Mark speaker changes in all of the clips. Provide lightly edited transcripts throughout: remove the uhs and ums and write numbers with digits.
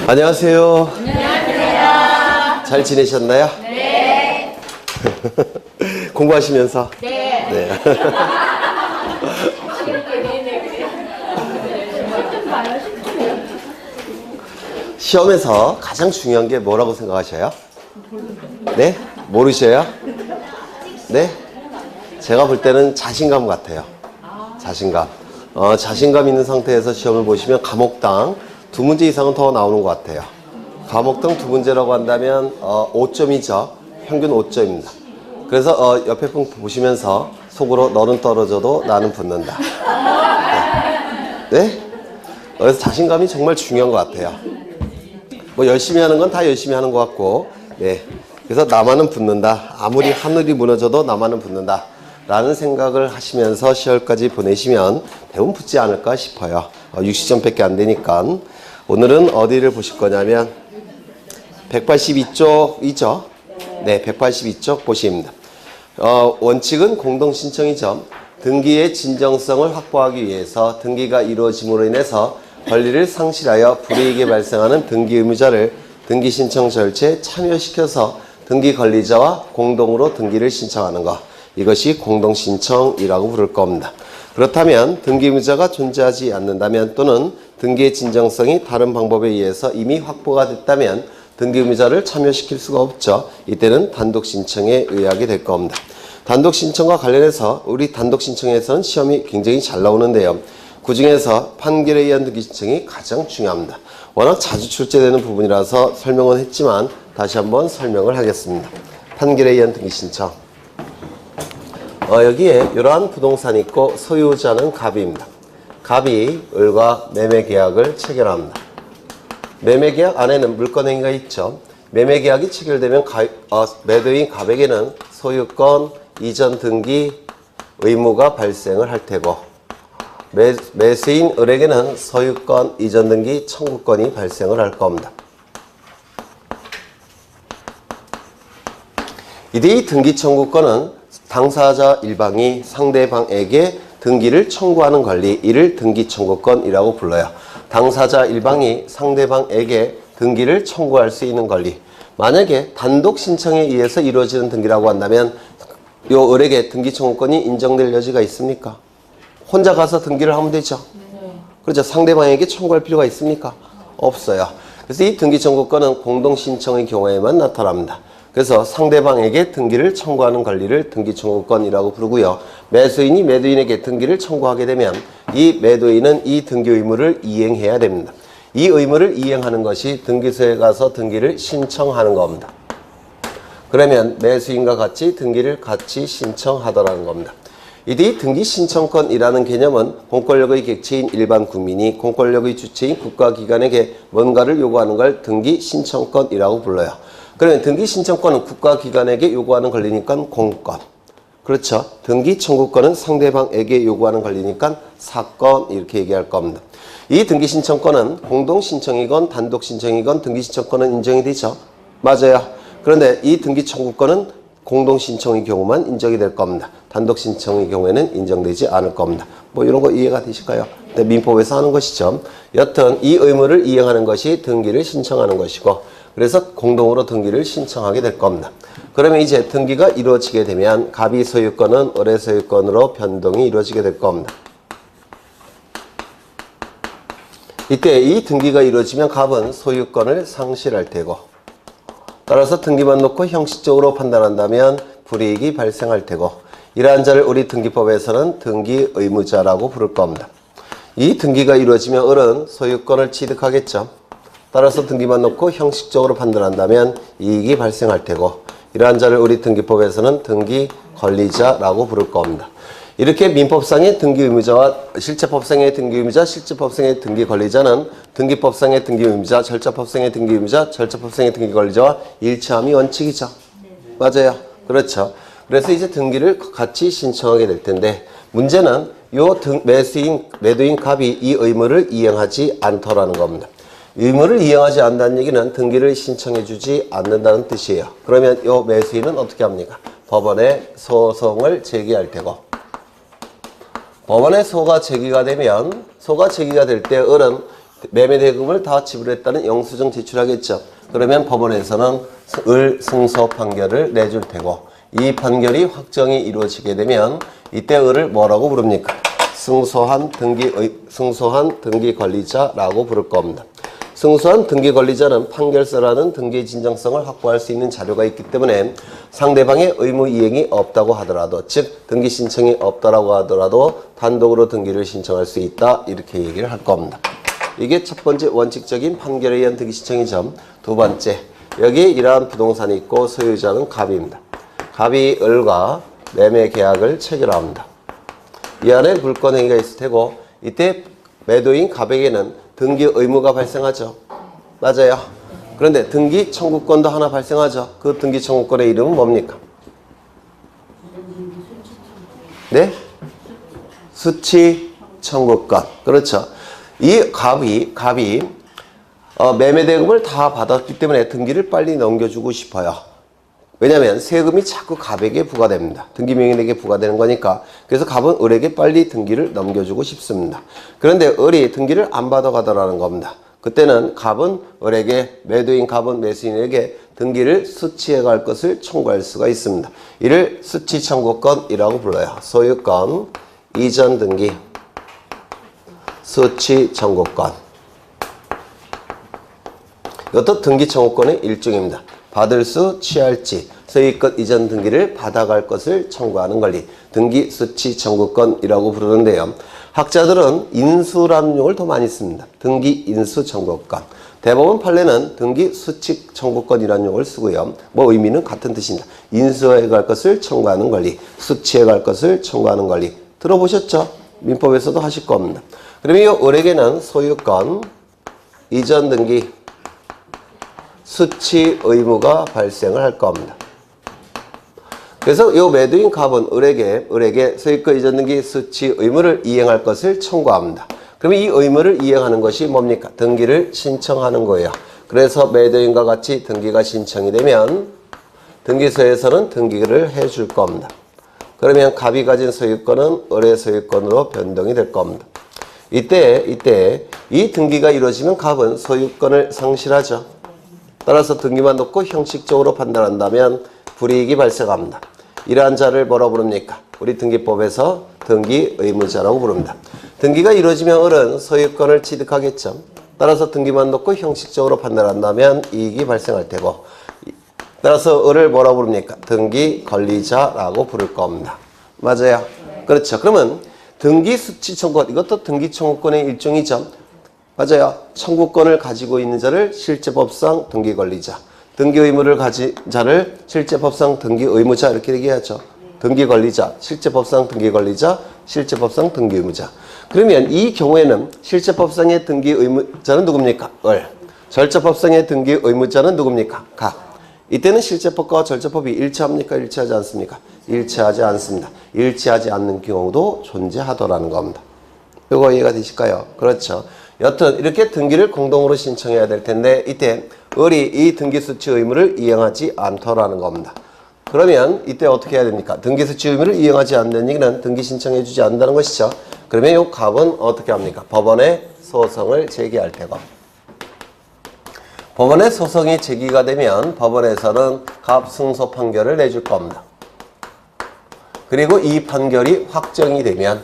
Speaker 1: 안녕하세요. 안녕하세요. 잘 지내셨나요?
Speaker 2: 네.
Speaker 1: 공부하시면서?
Speaker 2: 네.
Speaker 1: 네. 시험에서 가장 중요한 게 뭐라고 생각하셔요? 네? 모르셔요? 네? 제가 볼 때는 자신감 같아요. 자신감. 자신감 있는 상태에서 시험을 보시면 과목당 2문제 이상은 더 나오는 것 같아요. 과목당 2문제라고 한다면 5점이죠. 평균 5점입니다. 그래서 옆에 분 보시면서 속으로 너는 떨어져도 나는 붙는다. 네? 네? 그래서 자신감이 정말 중요한 것 같아요. 뭐 열심히 하는 건 다 열심히 하는 것 같고, 네. 그래서 나만은 붙는다. 아무리 하늘이 무너져도 나만은 붙는다. 라는 생각을 하시면서 시험까지 보내시면 대부분 붙지 않을까 싶어요. 60점밖에 안 되니까. 오늘은 어디를 보실 거냐면 182쪽이죠. 네, 182쪽 보십니다. 원칙은 공동신청이죠. 등기의 진정성을 확보하기 위해서 등기가 이루어짐으로 인해서 권리를 상실하여 불이익이 발생하는 등기 의무자를 등기 신청 절차에 참여시켜서 등기 권리자와 공동으로 등기를 신청하는 것. 이것이 공동신청이라고 부를 겁니다. 그렇다면 등기 의무자가 존재하지 않는다면 또는 등기의 진정성이 다른 방법에 의해서 이미 확보가 됐다면 등기 의무자를 참여시킬 수가 없죠. 이때는 단독 신청에 의하게 될 겁니다. 단독 신청과 관련해서 우리 단독 신청에서는 시험이 굉장히 잘 나오는데요. 그 중에서 판결에 의한 등기 신청이 가장 중요합니다. 워낙 자주 출제되는 부분이라서 설명은 했지만 다시 한번 설명을 하겠습니다. 판결에 의한 등기 신청. 여기에 이러한 부동산이 있고 소유자는 갑입니다. 갑이 을과 매매계약을 체결합니다. 매매계약 안에는 물권행위가 있죠. 매매계약이 체결되면 매도인 갑에게는 소유권 이전 등기 의무가 발생을 할 테고 매수인 을에게는 소유권 이전 등기 청구권이 발생을 할 겁니다. 이 등기 청구권은 당사자 일방이 상대방에게 등기를 청구하는 권리, 이를 등기 청구권이라고 불러요. 당사자 일방이 상대방에게 등기를 청구할 수 있는 권리. 만약에 단독 신청에 의해서 이루어지는 등기라고 한다면 요 을에게 등기 청구권이 인정될 여지가 있습니까? 혼자 가서 등기를 하면 되죠. 그렇죠. 상대방에게 청구할 필요가 있습니까? 없어요. 그래서 이 등기 청구권은 공동 신청의 경우에만 나타납니다. 그래서 상대방에게 등기를 청구하는 권리를 등기 청구권이라고 부르고요. 매수인이 매도인에게 등기를 청구하게 되면 이 매도인은 이 등기 의무를 이행해야 됩니다. 이 의무를 이행하는 것이 등기소에 가서 등기를 신청하는 겁니다. 그러면 매수인과 같이 등기를 같이 신청하더라는 겁니다. 이 등기 신청권이라는 개념은 공권력의 객체인 일반 국민이 공권력의 주체인 국가기관에게 뭔가를 요구하는 걸 등기 신청권이라고 불러요. 그러면 등기 신청권은 국가기관에게 요구하는 권리니까 공권. 그렇죠. 등기 청구권은 상대방에게 요구하는 권리니까 사건 이렇게 얘기할 겁니다. 이 등기 신청권은 공동 신청이건 단독 신청이건 등기 신청권은 인정이 되죠. 맞아요. 그런데 이 등기 청구권은 공동 신청의 경우만 인정이 될 겁니다. 단독 신청의 경우에는 인정되지 않을 겁니다. 뭐 이런 거 이해가 되실까요? 근데 민법에서 하는 것이죠. 여튼 이 의무를 이행하는 것이 등기를 신청하는 것이고 그래서 공동으로 등기를 신청하게 될 겁니다. 그러면 이제 등기가 이루어지게 되면 갑이 소유권은 을의 소유권으로 변동이 이루어지게 될 겁니다. 이때 이 등기가 이루어지면 갑은 소유권을 상실할 테고 따라서 등기만 놓고 형식적으로 판단한다면 불이익이 발생할 테고 이러한 자를 우리 등기법에서는 등기 의무자라고 부를 겁니다. 이 등기가 이루어지면 을은 소유권을 취득하겠죠. 따라서 등기만 놓고 형식적으로 판단한다면 이익이 발생할 테고 이러한 자를 우리 등기법에서는 등기 권리자라고 부를 겁니다. 이렇게 민법상의 등기 의무자와 실제법상의 등기 의무자, 실제법상의 등기 권리자는 등기법상의 등기 의무자, 절차법상의 등기 의무자, 절차법상의 등기 권리자와 일치함이 원칙이죠. 맞아요. 그렇죠. 그래서 이제 등기를 같이 신청하게 될 텐데 문제는 매도인 갑이 이 의무를 이행하지 않더라는 겁니다. 의무를 이행하지 않는다는 얘기는 등기를 신청해 주지 않는다는 뜻이에요. 그러면 이 매수인은 어떻게 합니까? 법원에 소송을 제기할 테고 법원에 소가 제기가 되면 소가 제기가 될 때 을은 매매 대금을 다 지불했다는 영수증 제출하겠죠. 그러면 법원에서는 을 승소 판결을 내줄 테고 이 판결이 확정이 이루어지게 되면 이때 을을 뭐라고 부릅니까? 승소한 등기 권리자라고 부를 겁니다. 승소한 등기 권리자는 판결서라는 등기 진정성을 확보할 수 있는 자료가 있기 때문에 상대방의 의무 이행이 없다고 하더라도, 즉 등기 신청이 없다라고 하더라도 단독으로 등기를 신청할 수 있다, 이렇게 얘기를 할 겁니다. 이게 첫 번째 원칙적인 판결에 의한 등기 신청이죠. 두 번째, 여기 이러한 부동산이 있고 소유자는 갑입니다. 갑이 을과 매매 계약을 체결합니다. 이 안에 물권행위가 있을 테고 이때 매도인 갑에게는 등기 의무가 발생하죠. 맞아요. 그런데 등기 청구권도 하나 발생하죠. 그 등기 청구권의 이름은 뭡니까? 네? 수치 청구권. 그렇죠. 이 갑이 매매 대금을 다 받았기 때문에 등기를 빨리 넘겨주고 싶어요. 왜냐하면 세금이 자꾸 갑에게 부과됩니다. 등기 명인에게 부과되는 거니까. 그래서 갑은 을에게 빨리 등기를 넘겨주고 싶습니다. 그런데 을이 등기를 안 받아가더라는 겁니다. 그때는 갑은 을에게, 매도인 갑은 매수인에게 등기를 수치해 갈 것을 청구할 수가 있습니다. 이를 수치 청구권이라고 불러요. 소유권, 이전 등기, 수치 청구권. 이것도 등기 청구권의 일종입니다. 받을 수, 취할지, 소유권 이전 등기를 받아갈 것을 청구하는 권리, 등기 수치 청구권이라고 부르는데요. 학자들은 인수라는 용어를 더 많이 씁니다. 등기 인수 청구권. 대법원 판례는 등기 수치 청구권이라는 용어를 쓰고요. 뭐 의미는 같은 뜻입니다. 인수해 갈 것을 청구하는 권리, 수치해 갈 것을 청구하는 권리. 들어보셨죠? 민법에서도 하실 겁니다. 그러면 이 을에게는 소유권, 이전 등기, 수치 의무가 발생을 할 겁니다. 그래서 이 매도인 갑은 을에게 소유권 이전 등기 수치 의무를 이행할 것을 청구합니다. 그러면 이 의무를 이행하는 것이 뭡니까? 등기를 신청하는 거예요. 그래서 매도인과 같이 등기가 신청이 되면 등기소에서는 등기를 해줄 겁니다. 그러면 갑이 가진 소유권은 을의 소유권으로 변동이 될 겁니다. 이때 이 등기가 이루어지면 갑은 소유권을 상실하죠. 따라서 등기만 놓고 형식적으로 판단한다면 불이익이 발생합니다. 이러한 자를 뭐라고 부릅니까? 우리 등기법에서 등기 의무자라고 부릅니다. 등기가 이루어지면 을은 소유권을 취득하겠죠. 따라서 등기만 놓고 형식적으로 판단한다면 이익이 발생할 테고, 따라서 을을 뭐라고 부릅니까? 등기 권리자라고 부를 겁니다. 맞아요? 그렇죠. 그러면 등기 수치 청구권, 이것도 등기 청구권의 일종이죠. 맞아요. 청구권을 가지고 있는 자를 실제법상 등기 권리자, 등기 의무를 가진 자를 실제법상 등기 의무자, 이렇게 얘기하죠. 등기 권리자, 실제법상 등기 권리자, 실제법상 등기 의무자. 그러면 이 경우에는 실제법상의 등기 의무자는 누굽니까? 을. 절차법상의 등기 의무자는 누굽니까? 갑. 이때는 실제법과 절차법이 일치합니까? 일치하지 않습니까? 일치하지 않습니다. 일치하지 않는 경우도 존재하더라는 겁니다. 이거 이해가 되실까요? 그렇죠. 여튼 이렇게 등기를 공동으로 신청해야 될 텐데 이때 을이 이 등기수치 의무를 이행하지 않더라는 겁니다. 그러면 이때 어떻게 해야 됩니까? 등기수치 의무를 이행하지 않는 얘기는 등기 신청해 주지 않는다는 것이죠. 그러면 이 갑은 어떻게 합니까? 법원에 소송을 제기할 테고, 법원에 소송이 제기가 되면 법원에서는 갑 승소 판결을 내줄 겁니다. 그리고 이 판결이 확정이 되면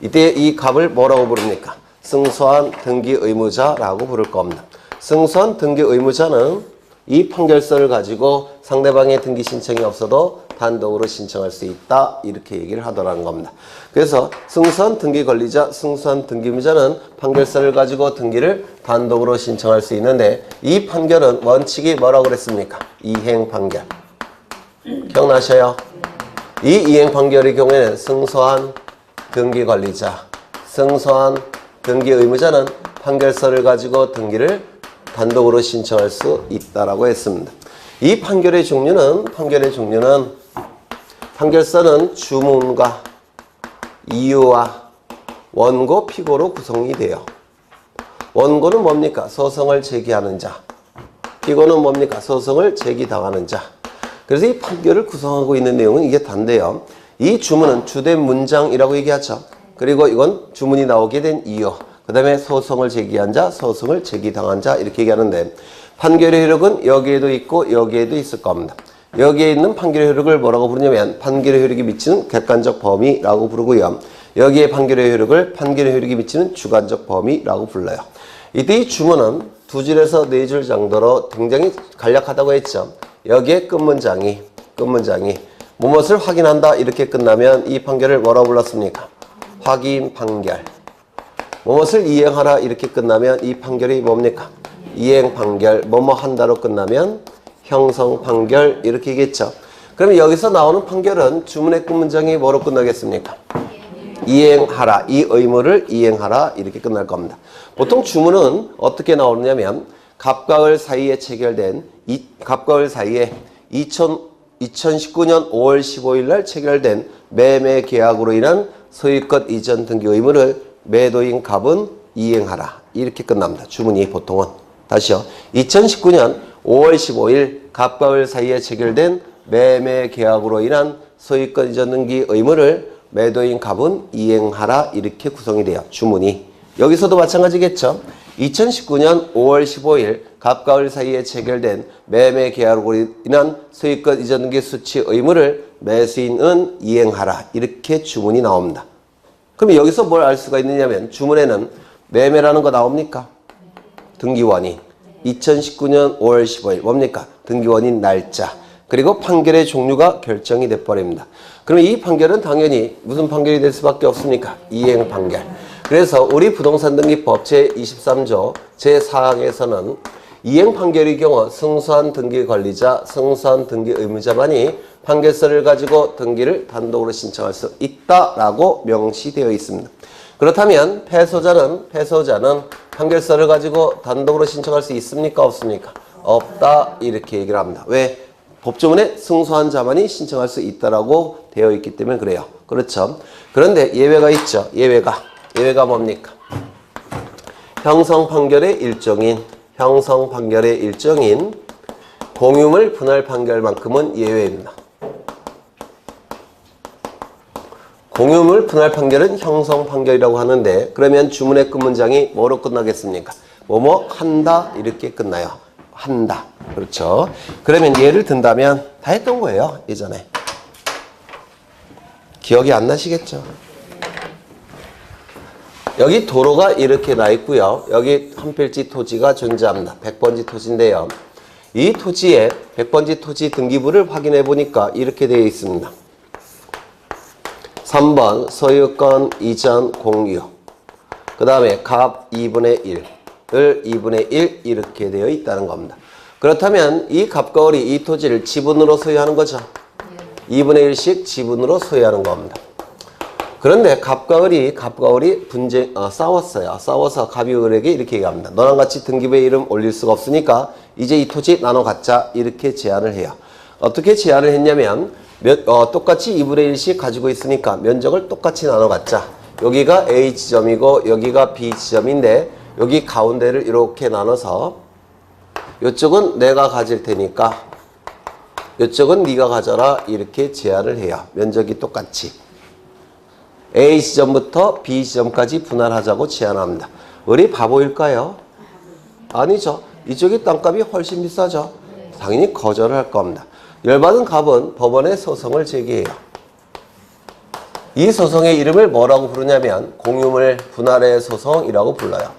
Speaker 1: 이때 이 갑을 뭐라고 부릅니까? 승소한 등기 의무자라고 부를 겁니다. 승소한 등기 의무자는 이 판결서를 가지고 상대방의 등기 신청이 없어도 단독으로 신청할 수 있다, 이렇게 얘기를 하더라는 겁니다. 그래서 승소한 등기 권리자, 승소한 등기 의무자는 판결서를 가지고 등기를 단독으로 신청할 수 있는데 이 판결은 원칙이 뭐라고 그랬습니까? 이행 판결. 기억나셔요? 이 이행 판결의 경우에는 승소한 등기 권리자, 승소한 등기 의무자는 판결서를 가지고 등기를 단독으로 신청할 수 있다라고 했습니다. 이 판결의 종류는 판결서는 주문과 이유와 원고, 피고로 구성이 돼요. 원고는 뭡니까? 소송을 제기하는 자. 피고는 뭡니까? 소송을 제기당하는 자. 그래서 이 판결을 구성하고 있는 내용은 이게 단데요. 이 주문은 주된 문장이라고 얘기하죠. 그리고 이건 주문이 나오게 된 이유. 그 다음에 소송을 제기한 자, 소송을 제기당한 자 이렇게 얘기하는데 판결의 효력은 여기에도 있고 여기에도 있을 겁니다. 여기에 있는 판결의 효력을 뭐라고 부르냐면 판결의 효력이 미치는 객관적 범위라고 부르고요. 여기에 판결의 효력을 판결의 효력이 미치는 주관적 범위라고 불러요. 이때 이 주문은 두 줄에서 네 줄 정도로 굉장히 간략하다고 했죠. 여기에 끝문장이 무엇을 확인한다 이렇게 끝나면 이 판결을 뭐라고 불렀습니까? 확인 판결. 무엇을 이행하라 이렇게 끝나면 이 판결이 뭡니까? 이행 판결. 뭐뭐 한다로 끝나면 형성 판결 이렇게 얘기했죠. 그러면 여기서 나오는 판결은 주문의 끝문장이 뭐로 끝나겠습니까? 이행하라. 이 의무를 이행하라 이렇게 끝날 겁니다. 보통 주문은 어떻게 나오느냐면 갑과 을 사이에 체결된 갑과 을 사이에 2019년 5월 15일 날 체결된 매매 계약으로 인한 소유권 이전 등기 의무를 매도인 갑은 이행하라 이렇게 끝납니다. 주문이 보통은. 다시요. 2019년 5월 15일 갑과 을 사이에 체결된 매매 계약으로 인한 소유권 이전 등기 의무를 매도인 갑은 이행하라 이렇게 구성이 돼요. 주문이. 여기서도 마찬가지겠죠. 2019년 5월 15일 갑과 을 사이에 체결된 매매 계약으로 인한 소유권 이전 등기 수취 의무를 매수인은 이행하라 이렇게 주문이 나옵니다. 그럼 여기서 뭘 알 수가 있느냐면 주문에는 매매라는 거 나옵니까? 등기원인 2019년 5월 15일 뭡니까? 등기원인 날짜 그리고 판결의 종류가 결정이 돼버립니다. 그럼 이 판결은 당연히 무슨 판결이 될 수밖에 없습니까? 이행 판결. 그래서 우리 부동산 등기법 제23조 제4항에서는 이행 판결의 경우 승소한 등기 관리자, 승소한 등기 의무자만이 판결서를 가지고 등기를 단독으로 신청할 수 있다라고 명시되어 있습니다. 그렇다면 패소자는 판결서를 가지고 단독으로 신청할 수 있습니까? 없습니까? 없다 이렇게 얘기를 합니다. 왜? 법조문에 승소한 자만이 신청할 수 있다라고 되어 있기 때문에 그래요. 그렇죠? 그런데 예외가 있죠. 예외가 뭡니까? 형성 판결의 일종인 공유물 분할 판결만큼은 예외입니다. 공유물 분할 판결은 형성 판결이라고 하는데 그러면 주문의 끝문장이 뭐로 끝나겠습니까? 뭐뭐 한다 이렇게 끝나요. 한다. 그렇죠. 그러면 예를 든다면 다 했던 거예요. 예전에. 기억이 안 나시겠죠? 여기 도로가 이렇게 나 있고요. 여기 한 필지 토지가 존재합니다. 100번지 토지인데요. 이 토지에 100번지 토지 등기부를 확인해 보니까 이렇게 되어 있습니다. 3번 소유권 이전 공유 그 다음에 갑 2분의 1을 2분의 1 이렇게 되어 있다는 겁니다. 그렇다면 이 갑과 을이 이 토지를 지분으로 소유하는 거죠. 2분의 1씩 지분으로 소유하는 겁니다. 그런데 갑과 을이 싸웠어요. 싸워서 갑이 을에게 이렇게 얘기합니다. 너랑 같이 등기부에 이름 올릴 수가 없으니까 이제 이 토지 나눠 갖자 이렇게 제안을 해요. 어떻게 제안을 했냐면 똑같이 2분의 1씩 가지고 있으니까 면적을 똑같이 나눠 갖자. 여기가 A 지점이고 여기가 B 지점인데 여기 가운데를 이렇게 나눠서 이쪽은 내가 가질 테니까 이쪽은 네가 가져라 이렇게 제안을 해요. 면적이 똑같이. A 지점부터 B 지점까지 분할하자고 제안합니다. 우리 바보일까요? 아니죠. 이쪽이 땅값이 훨씬 비싸죠. 당연히 거절을 할 겁니다. 열받은 갑은 법원에 소송을 제기해요. 이 소송의 이름을 뭐라고 부르냐면 공유물 분할의 소송이라고 불러요.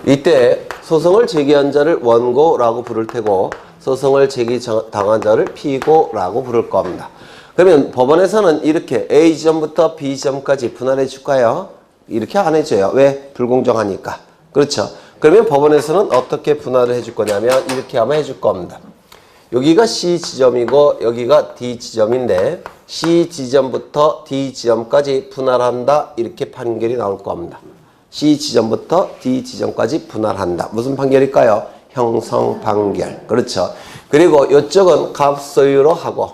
Speaker 1: 이때 소송을 제기한 자를 원고라고 부를 테고 소송을 제기당한 자를 피고라고 부를 겁니다. 그러면 법원에서는 이렇게 A 지점부터 B 지점까지 분할해 줄까요? 이렇게 안 해줘요. 왜? 불공정하니까. 그렇죠. 그러면 법원에서는 어떻게 분할을 해줄 거냐면 이렇게 아마 해줄 겁니다. 여기가 C 지점이고 여기가 D 지점인데 C 지점부터 D 지점까지 분할한다 이렇게 판결이 나올 겁니다. C 지점부터 D 지점까지 분할한다. 무슨 판결일까요? 형성 판결. 그렇죠. 그리고 이쪽은 갑 소유로 하고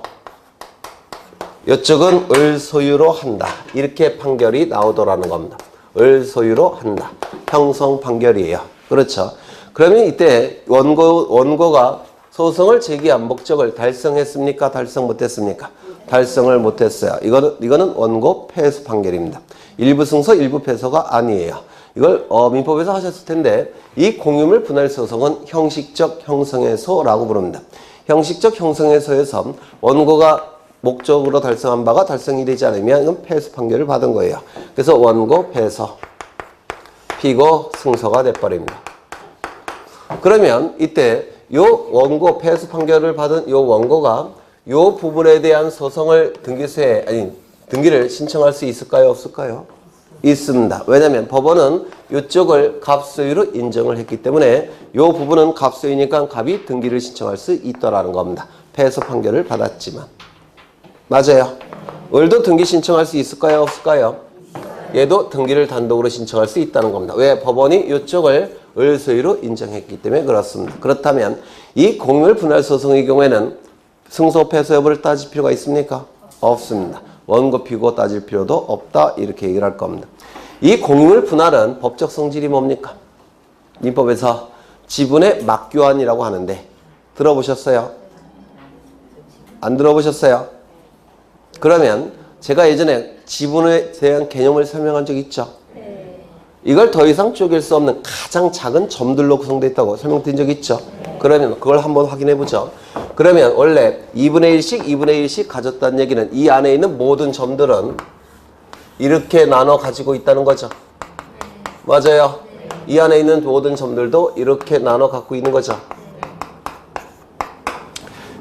Speaker 1: 이쪽은 을 소유로 한다. 이렇게 판결이 나오더라는 겁니다. 을 소유로 한다. 형성 판결이에요. 그렇죠. 그러면 이때 원고가 소송을 제기한 목적을 달성했습니까? 달성 못했습니까? 달성을 못했어요. 이거는 원고 패소 판결입니다. 일부 승소, 일부 패소가 아니에요. 이걸 민법에서 하셨을 텐데 이 공유물 분할 소송은 형식적 형성해소라고 부릅니다. 형식적 형성해소에서 원고가 목적으로 달성한 바가 달성이 되지 않으면 이건 패소 판결을 받은 거예요. 그래서 원고 패소, 피고 승소가 돼버립니다. 그러면 이때 요 원고 패소 판결을 받은 요 원고가 요 부분에 대한 소송을 등기를 신청할 수 있을까요? 없을까요? 있습니다. 왜냐하면 법원은 이쪽을 갑소유로 인정을 했기 때문에 이 부분은 갑소유니까 갑이 등기를 신청할 수 있다라는 겁니다. 패소 판결을 받았지만. 맞아요. 을도 등기 신청할 수 있을까요? 없을까요? 얘도 등기를 단독으로 신청할 수 있다는 겁니다. 왜? 법원이 이쪽을 을 소유로 인정했기 때문에 그렇습니다. 그렇다면 이 공유물 분할 소송의 경우에는 승소 패소 여부를 따질 필요가 있습니까? 없습니다. 원고 피고 따질 필요도 없다 이렇게 얘기를 할 겁니다. 이 공유물 분할은 법적 성질이 뭡니까? 민법에서 지분의 막교환이라고 하는데 들어보셨어요? 안 들어보셨어요? 그러면 제가 예전에 지분에 대한 개념을 설명한 적 있죠? 이걸 더 이상 쪼갤 수 없는 가장 작은 점들로 구성되어 있다고 설명드린 적 있죠? 그러면 그걸 한번 확인해 보죠. 그러면 원래 2분의 1씩 2분의 1씩 가졌다는 얘기는 이 안에 있는 모든 점들은 이렇게 나눠 가지고 있다는 거죠. 맞아요. 이 안에 있는 모든 점들도 이렇게 나눠 갖고 있는 거죠.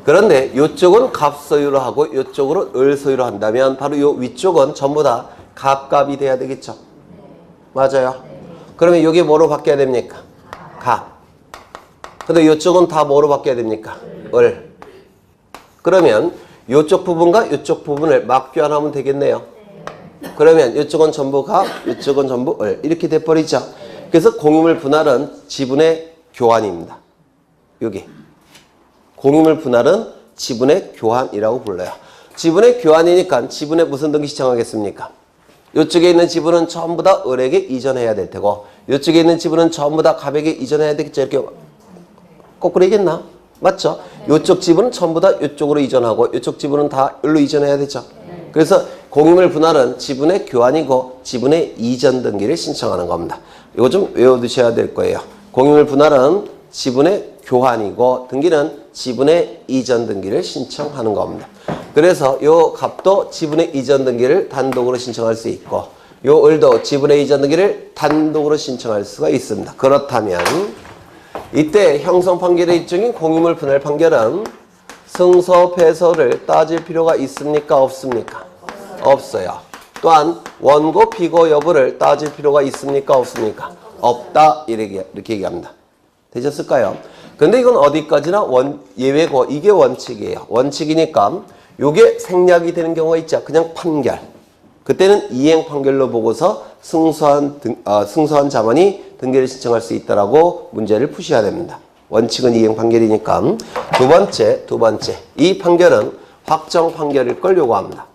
Speaker 1: 그런데 이쪽은 갑소유로 하고 이쪽으로 을소유로 한다면 바로 이 위쪽은 전부 다 갑갑이 돼야 되겠죠. 맞아요. 그러면 이게 뭐로 바뀌어야 됩니까? 갑. 근데 이쪽은 다 뭐로 바뀌어야 됩니까? 을. 그러면 이쪽 부분과 이쪽 부분을 막교환하면 되겠네요. 그러면 이쪽은 전부 갑, 이쪽은 전부 을. 이렇게 돼버리죠. 그래서 공유물 분할은 지분의 교환입니다. 여기. 공유물 분할은 지분의 교환이라고 불러요. 지분의 교환이니까 지분에 무슨 등기 신청하겠습니까? 이쪽에 있는 지분은 전부 다 을에게 이전해야 될 테고 이쪽에 있는 지분은 전부 다 갑에게 이전해야 되겠죠. 이렇게 거꾸로 얘기했나? 맞죠? 이쪽 지분은 전부 다 이쪽으로 이전하고 이쪽 지분은 다 을로 이전해야 되죠. 그래서 공유물 분할은 지분의 교환이고 지분의 이전 등기를 신청하는 겁니다. 이거 좀 외워두셔야 될 거예요. 공유물 분할은 지분의 교환이고 등기는 지분의 이전 등기를 신청하는 겁니다. 그래서 요 갑도 지분의 이전 등기를 단독으로 신청할 수 있고 요 을도 지분의 이전 등기를 단독으로 신청할 수가 있습니다. 그렇다면 이때 형성 판결의 일종인 공유물 분할 판결은 승소 패소를 따질 필요가 있습니까? 없습니까? 없어요. 또한 원고 피고 여부를 따질 필요가 있습니까? 없습니까? 없다 이렇게 얘기합니다. 되셨을까요? 근데 이건 어디까지나 예외고 이게 원칙이에요. 원칙이니까 요게 생략이 되는 경우가 있죠. 그냥 판결. 그때는 이행 판결로 보고서 승소한 자만이 등기를 신청할 수 있다라고 문제를 푸셔야 됩니다. 원칙은 이행 판결이니까. 두 번째. 이 판결은 확정 판결일 걸 요구합니다.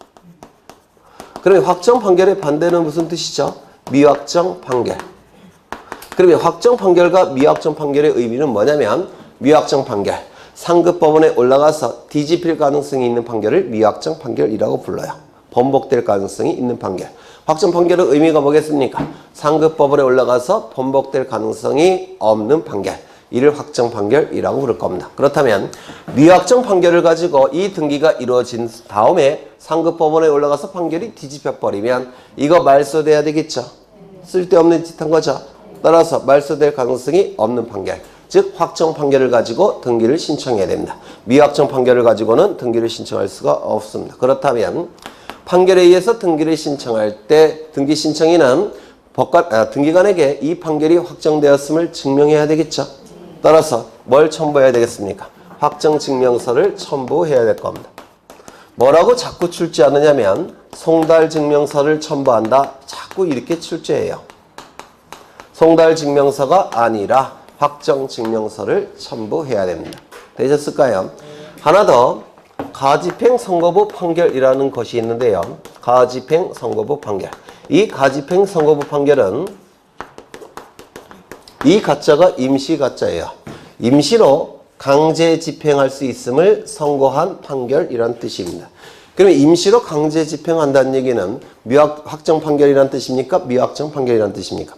Speaker 1: 그러면 확정 판결의 반대는 무슨 뜻이죠? 미확정 판결. 그러면 확정 판결과 미확정 판결의 의미는 뭐냐면 미확정 판결, 상급 법원에 올라가서 뒤집힐 가능성이 있는 판결을 미확정 판결이라고 불러요. 번복될 가능성이 있는 판결. 확정 판결의 의미가 뭐겠습니까? 상급 법원에 올라가서 번복될 가능성이 없는 판결. 이를 확정 판결이라고 부를 겁니다. 그렇다면 미확정 판결을 가지고 이 등기가 이루어진 다음에 상급 법원에 올라가서 판결이 뒤집혀 버리면 이거 말소돼야 되겠죠. 쓸데없는 짓 한 거죠. 따라서 말소될 가능성이 없는 판결, 즉 확정 판결을 가지고 등기를 신청해야 됩니다. 미확정 판결을 가지고는 등기를 신청할 수가 없습니다. 그렇다면 판결에 의해서 등기를 신청할 때 등기 신청인은 등기관에게 이 판결이 확정되었음을 증명해야 되겠죠. 따라서 뭘 첨부해야 되겠습니까? 확정증명서를 첨부해야 될 겁니다. 뭐라고 자꾸 출제하느냐면 송달증명서를 첨부한다. 자꾸 이렇게 출제해요. 송달증명서가 아니라 확정증명서를 첨부해야 됩니다. 되셨을까요? 하나 더 가집행선고부 판결이라는 것이 있는데요. 가집행선고부 판결. 이 가집행선고부 판결은 이 가짜가 임시가짜예요. 임시로 강제 집행할 수 있음을 선고한 판결이란 뜻입니다. 그러면 임시로 강제 집행한다는 얘기는 확정 판결이라는 뜻입니까? 미확정 판결이라는 뜻입니까?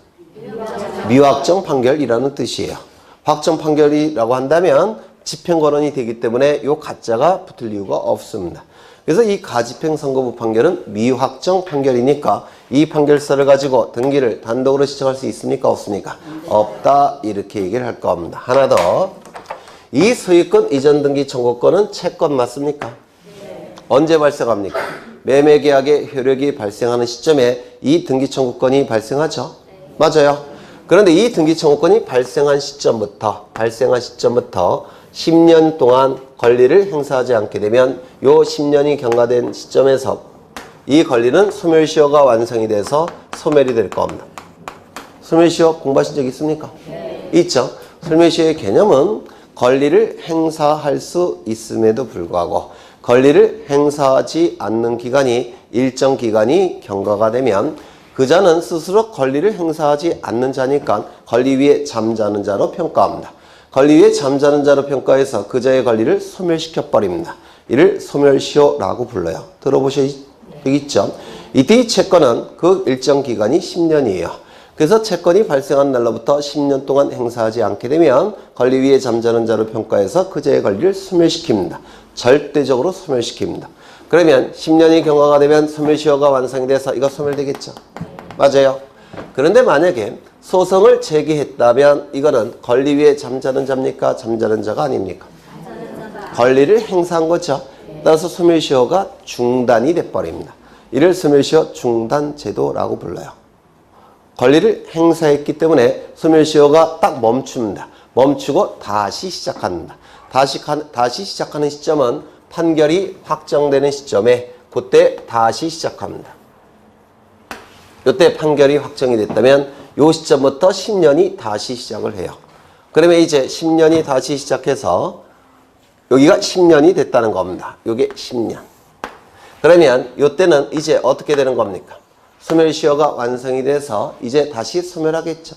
Speaker 1: 미확정 판결이라는 뜻이에요. 확정 판결이라고 한다면 집행 권한이 되기 때문에 요 가짜가 붙을 이유가 없습니다. 그래서 이 가집행 선고부 판결은 미확정 판결이니까 이 판결서를 가지고 등기를 단독으로 시작할 수 있습니까? 없습니까? 없다. 이렇게 얘기를 할 겁니다. 하나 더. 이 소유권 이전 등기 청구권은 채권 맞습니까? 네. 언제 발생합니까? 매매계약의 효력이 발생하는 시점에 이 등기 청구권이 발생하죠? 네. 맞아요. 그런데 이 등기 청구권이 발생한 시점부터 10년 동안 권리를 행사하지 않게 되면 요 10년이 경과된 시점에서 이 권리는 소멸시효가 완성이 돼서 소멸이 될 겁니다. 소멸시효 공부하신 적 있습니까? 네. 있죠. 소멸시효의 개념은 권리를 행사할 수 있음에도 불구하고 권리를 행사하지 않는 기간이 일정 기간이 경과가 되면 그 자는 스스로 권리를 행사하지 않는 자니까 권리 위에 잠자는 자로 평가합니다. 권리 위에 잠자는 자로 평가해서 그 자의 권리를 소멸시켜버립니다. 이를 소멸시효라고 불러요. 들어보셨죠? 이때 이 채권은 그 일정 기간이 10년이에요. 그래서 채권이 발생한 날로부터 10년 동안 행사하지 않게 되면 권리 위에 잠자는 자로 평가해서 그 자의 권리를 소멸시킵니다. 절대적으로 소멸시킵니다. 그러면 10년이 경과가 되면 소멸시효가 완성이 돼서 이거 소멸되겠죠? 맞아요. 그런데 만약에 소송을 제기했다면 이거는 권리 위에 잠자는 자입니까? 잠자는 자가 아닙니까? 권리를 행사한 거죠. 따라서 소멸시효가 중단이 돼버립니다. 이를 소멸시효 중단제도라고 불러요. 권리를 행사했기 때문에 소멸시효가 딱 멈춥니다. 멈추고 다시 시작합니다. 다시 시작하는 시점은 판결이 확정되는 시점에 그때 다시 시작합니다. 이때 판결이 확정이 됐다면 이 시점부터 10년이 다시 시작을 해요. 그러면 이제 10년이 다시 시작해서 여기가 10년이 됐다는 겁니다. 이게 10년. 그러면 이때는 이제 어떻게 되는 겁니까? 소멸시효가 완성이 돼서 이제 다시 소멸하겠죠.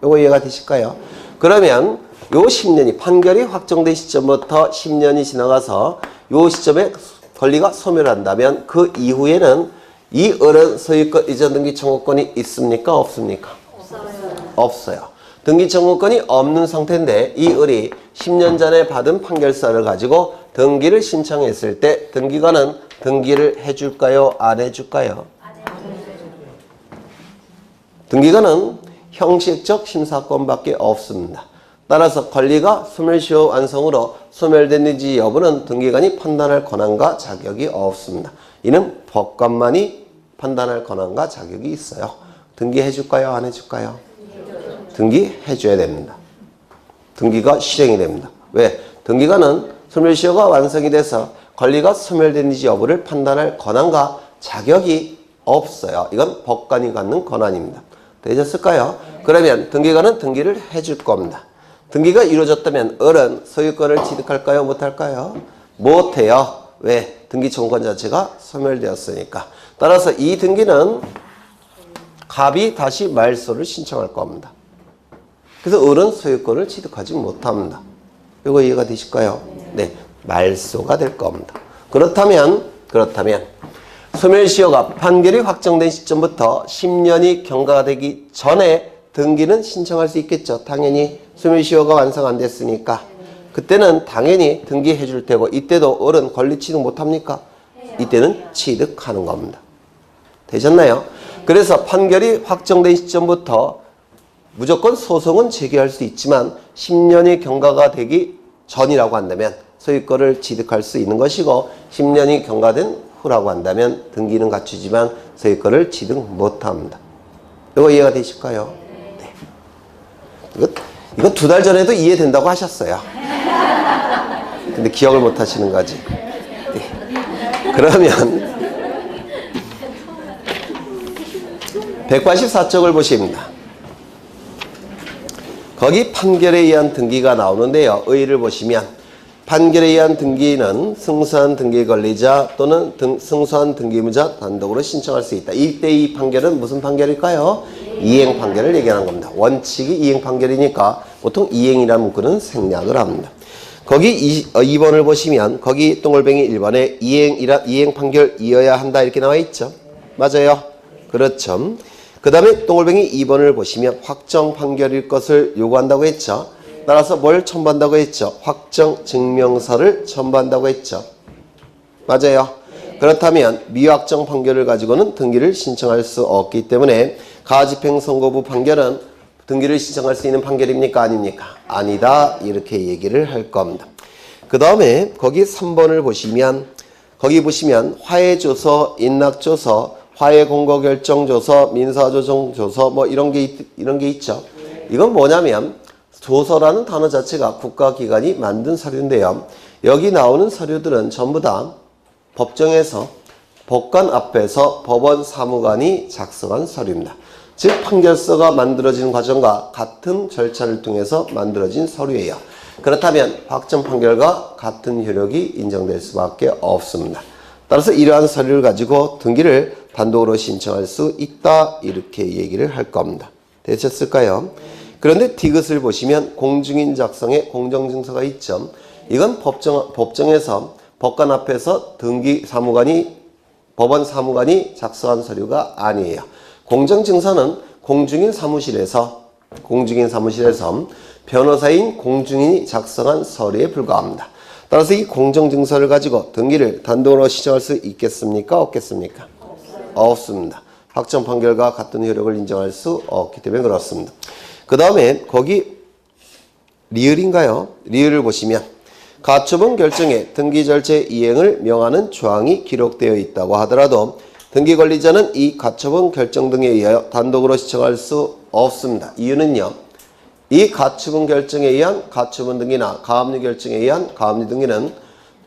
Speaker 1: 요거 이해가 되실까요? 그러면 요 10년이 판결이 확정된 시점부터 10년이 지나가서 요 시점에 권리가 소멸한다면 그 이후에는 이 을은 소유권 이전 등기 청구권이 있습니까? 없습니까? 없어요. 등기 청구권이 없는 상태인데 이 을이 10년 전에 받은 판결서를 가지고 등기를 신청했을 때 등기관은 등기를 해줄까요? 안 해줄까요? 등기관은 형식적 심사권밖에 없습니다. 따라서 권리가 소멸시효 완성으로 소멸됐는지 여부는 등기관이 판단할 권한과 자격이 없습니다. 이는 법관만이 판단할 권한과 자격이 있어요. 등기해줄까요? 안 해줄까요? 등기해줘야 됩니다. 등기가 실행이 됩니다. 왜? 등기관은 소멸시효가 완성이 돼서 권리가 소멸됐는지 여부를 판단할 권한과 자격이 없어요. 이건 법관이 갖는 권한입니다. 되셨을까요? 그러면 등기관은 등기를 해줄 겁니다. 등기가 이루어졌다면 을은 소유권을 취득할까요? 못할까요? 못해요. 왜? 등기 청구권 자체가 소멸되었으니까. 따라서 이 등기는 갑이 다시 말소를 신청할 겁니다. 그래서 을은 소유권을 취득하지 못합니다. 이거 이해가 되실까요? 네, 말소가 될 겁니다. 그렇다면 소멸시효가 판결이 확정된 시점부터 10년이 경과가 되기 전에 등기는 신청할 수 있겠죠. 당연히 소멸시효가 완성 안 됐으니까. 그때는 당연히 등기해 줄 테고 이때도 을은 권리 취득 못합니까? 이때는 취득하는 겁니다. 되셨나요? 그래서 판결이 확정된 시점부터 무조건 소송은 제기할 수 있지만 10년이 경과가 되기 전이라고 한다면 소유권을 취득할 수 있는 것이고 10년이 경과된 후라고 한다면 등기는 갖추지만 소유권을 취득 못합니다. 이거 이해가 되실까요? 네. 이거 2달 전에도 이해된다고 하셨어요. 근데 기억을 못 하시는 거지. 네. 그러면 184쪽을 보십니다. 거기 판결에 의한 등기가 나오는데요. 의의를 보시면 판결에 의한 등기는 승소한 등기 권리자 또는 승소한 등기무자 단독으로 신청할 수 있다. 이때 이 판결은 무슨 판결일까요? 이행 판결을 얘기하는 겁니다. 원칙이 이행 판결이니까 보통 이행이라는 문구는 생략을 합니다. 거기 2번을 보시면 거기 동글뱅이 1번에 이행 판결이어야 한다 이렇게 나와 있죠. 맞아요. 그렇죠. 그 다음에 동글뱅이 2번을 보시면 확정 판결일 것을 요구한다고 했죠. 따라서 뭘 첨부한다고 했죠? 확정 증명서를 첨부한다고 했죠. 맞아요. 그렇다면 미확정 판결을 가지고는 등기를 신청할 수 없기 때문에 가집행선고부 판결은 등기를 신청할 수 있는 판결입니까? 아닙니까? 아니다. 이렇게 얘기를 할 겁니다. 그 다음에 거기 3번을 보시면 거기 보시면 화해조서, 인락조서, 화해공고결정조서, 민사조정조서 뭐 이런 게 있죠. 이건 뭐냐면 조서라는 단어 자체가 국가기관이 만든 서류인데요. 여기 나오는 서류들은 전부 다 법정에서 법관 앞에서 법원 사무관이 작성한 서류입니다. 즉 판결서가 만들어지는 과정과 같은 절차를 통해서 만들어진 서류예요. 그렇다면 확정 판결과 같은 효력이 인정될 수밖에 없습니다. 따라서 이러한 서류를 가지고 등기를 단독으로 신청할 수 있다 이렇게 얘기를 할 겁니다. 되셨을까요? 그런데 디귿을 보시면 공증인 작성의 공정증서가 있죠. 이건 법정에서 법관 앞에서 등기 사무관이 법원 사무관이 작성한 서류가 아니에요. 공정증서는 공증인 사무실에서 변호사인 공증인이 작성한 서류에 불과합니다. 따라서 이 공정증서를 가지고 등기를 단독으로 신청할 수 있겠습니까? 없겠습니까? 없습니다. 확정 판결과 같은 효력을 인정할 수 없기 때문에 그렇습니다. 그 다음에 거기 리을인가요? 리을을 보시면 가처분 결정에 등기 절차 이행을 명하는 조항이 기록되어 있다고 하더라도 등기 관리자는 이 가처분 결정 등에 의하여 단독으로 신청할 수 없습니다. 이유는요. 이 가처분 결정에 의한 가처분 등기나 가압류 결정에 의한 가압류 등기는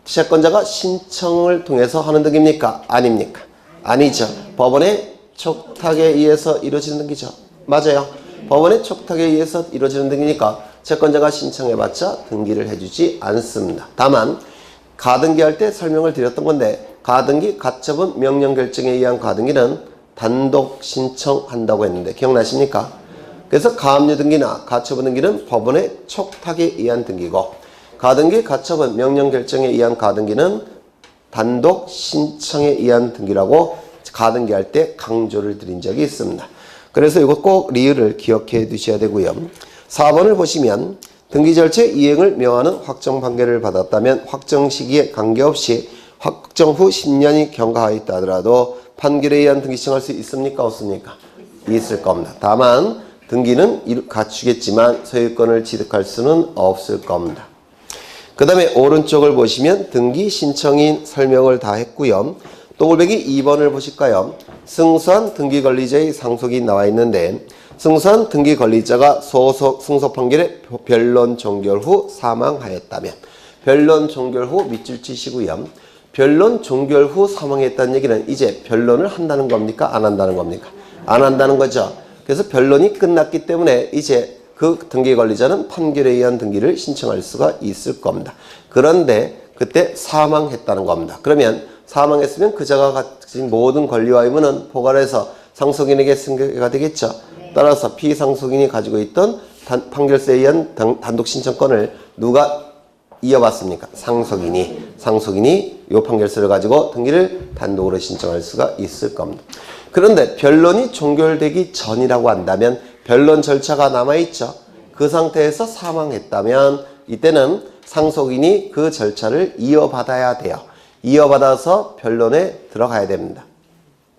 Speaker 1: 채권자가 신청을 통해서 하는 등기입니까? 아닙니까? 아니죠. 법원의 촉탁에 의해서 이루어지는 등기죠. 맞아요. 법원의 촉탁에 의해서 이루어지는 등기니까 채권자가 신청해봤자 등기를 해주지 않습니다. 다만 가등기할 때 설명을 드렸던 건데 가등기, 가처분, 명령 결정에 의한 가등기는 단독 신청한다고 했는데 기억나십니까? 그래서 가압류 등기나 가처분 등기는 법원의 촉탁에 의한 등기고 가등기, 가처분, 명령 결정에 의한 가등기는 단독 신청에 의한 등기라고 가등기할 때 강조를 드린 적이 있습니다. 그래서 이거 꼭 리을을 기억해 두셔야 되고요. 4번을 보시면 등기 절차 이행을 명하는 확정 판결을 받았다면 확정 시기에 관계없이 확정 후 10년이 경과하였다 하더라도 판결에 의한 등기 신청할 수 있습니까? 없습니까? 있을 겁니다. 다만 등기는 갖추겠지만 소유권을 취득할 수는 없을 겁니다. 그 다음에 오른쪽을 보시면 등기 신청인 설명을 다 했고요. 동글뱅이 2번을 보실까요? 승소한 등기 관리자의 상속이 나와 있는데 승소한 등기 관리자가 승소 판결의 변론 종결 후 사망하였다면 변론 종결 후 밑줄 치시고요. 변론 종결 후 사망했다는 얘기는 이제 변론을 한다는 겁니까? 안 한다는 겁니까? 안 한다는 거죠. 그래서 변론이 끝났기 때문에 이제 그 등기 관리자는 판결에 의한 등기를 신청할 수가 있을 겁니다. 그런데 그때 사망했다는 겁니다. 그러면 사망했으면 그자가 가진 모든 권리와 의무는 포괄해서 상속인에게 승계가 되겠죠. 따라서 피상속인이 가지고 있던 판결서에 의한 단독 신청권을 누가 이어받습니까? 상속인이 이 판결서를 가지고 등기를 단독으로 신청할 수가 있을 겁니다. 그런데 변론이 종결되기 전이라고 한다면 변론 절차가 남아있죠. 그 상태에서 사망했다면 이때는 상속인이 그 절차를 이어받아야 돼요. 이어받아서 변론에 들어가야 됩니다.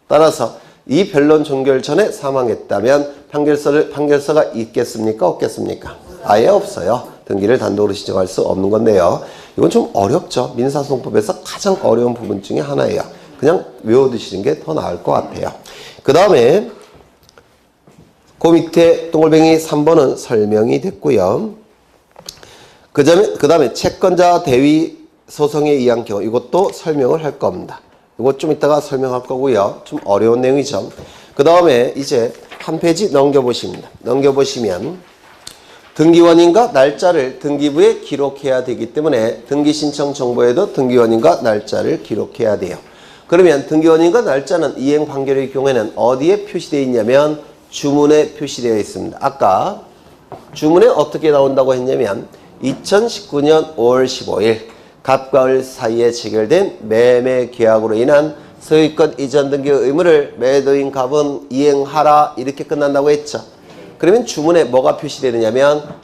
Speaker 1: 따라서 이 변론 종결 전에 사망했다면 판결서가 있겠습니까? 없겠습니까? 아예 없어요. 등기를 단독으로 신청할 수 없는 건데요. 이건 좀 어렵죠. 민사소송법에서 가장 어려운 부분 중에 하나예요. 그냥 외워두시는 게 더 나을 것 같아요. 그 다음에 그 밑에 동글뱅이 3번은 설명이 됐고요. 그 다음에 채권자 대위 소송에 의한 경우 이것도 설명을 할 겁니다. 이것 좀 이따가 설명할 거고요. 좀 어려운 내용이죠. 그 다음에 이제 한 페이지 넘겨보시면 등기원인과 날짜를 등기부에 기록해야 되기 때문에 등기신청 정보에도 등기원인과 날짜를 기록해야 돼요. 그러면 등기원인과 날짜는 이행 판결의 경우에는 어디에 표시되어 있냐면 주문에 표시되어 있습니다. 아까 주문에 어떻게 나온다고 했냐면 2019년 5월 15일 갑과 을 사이에 체결된 매매 계약으로 인한 소유권 이전 등기의 의무를 매도인 갑은 이행하라 이렇게 끝난다고 했죠. 그러면 주문에 뭐가 표시되느냐면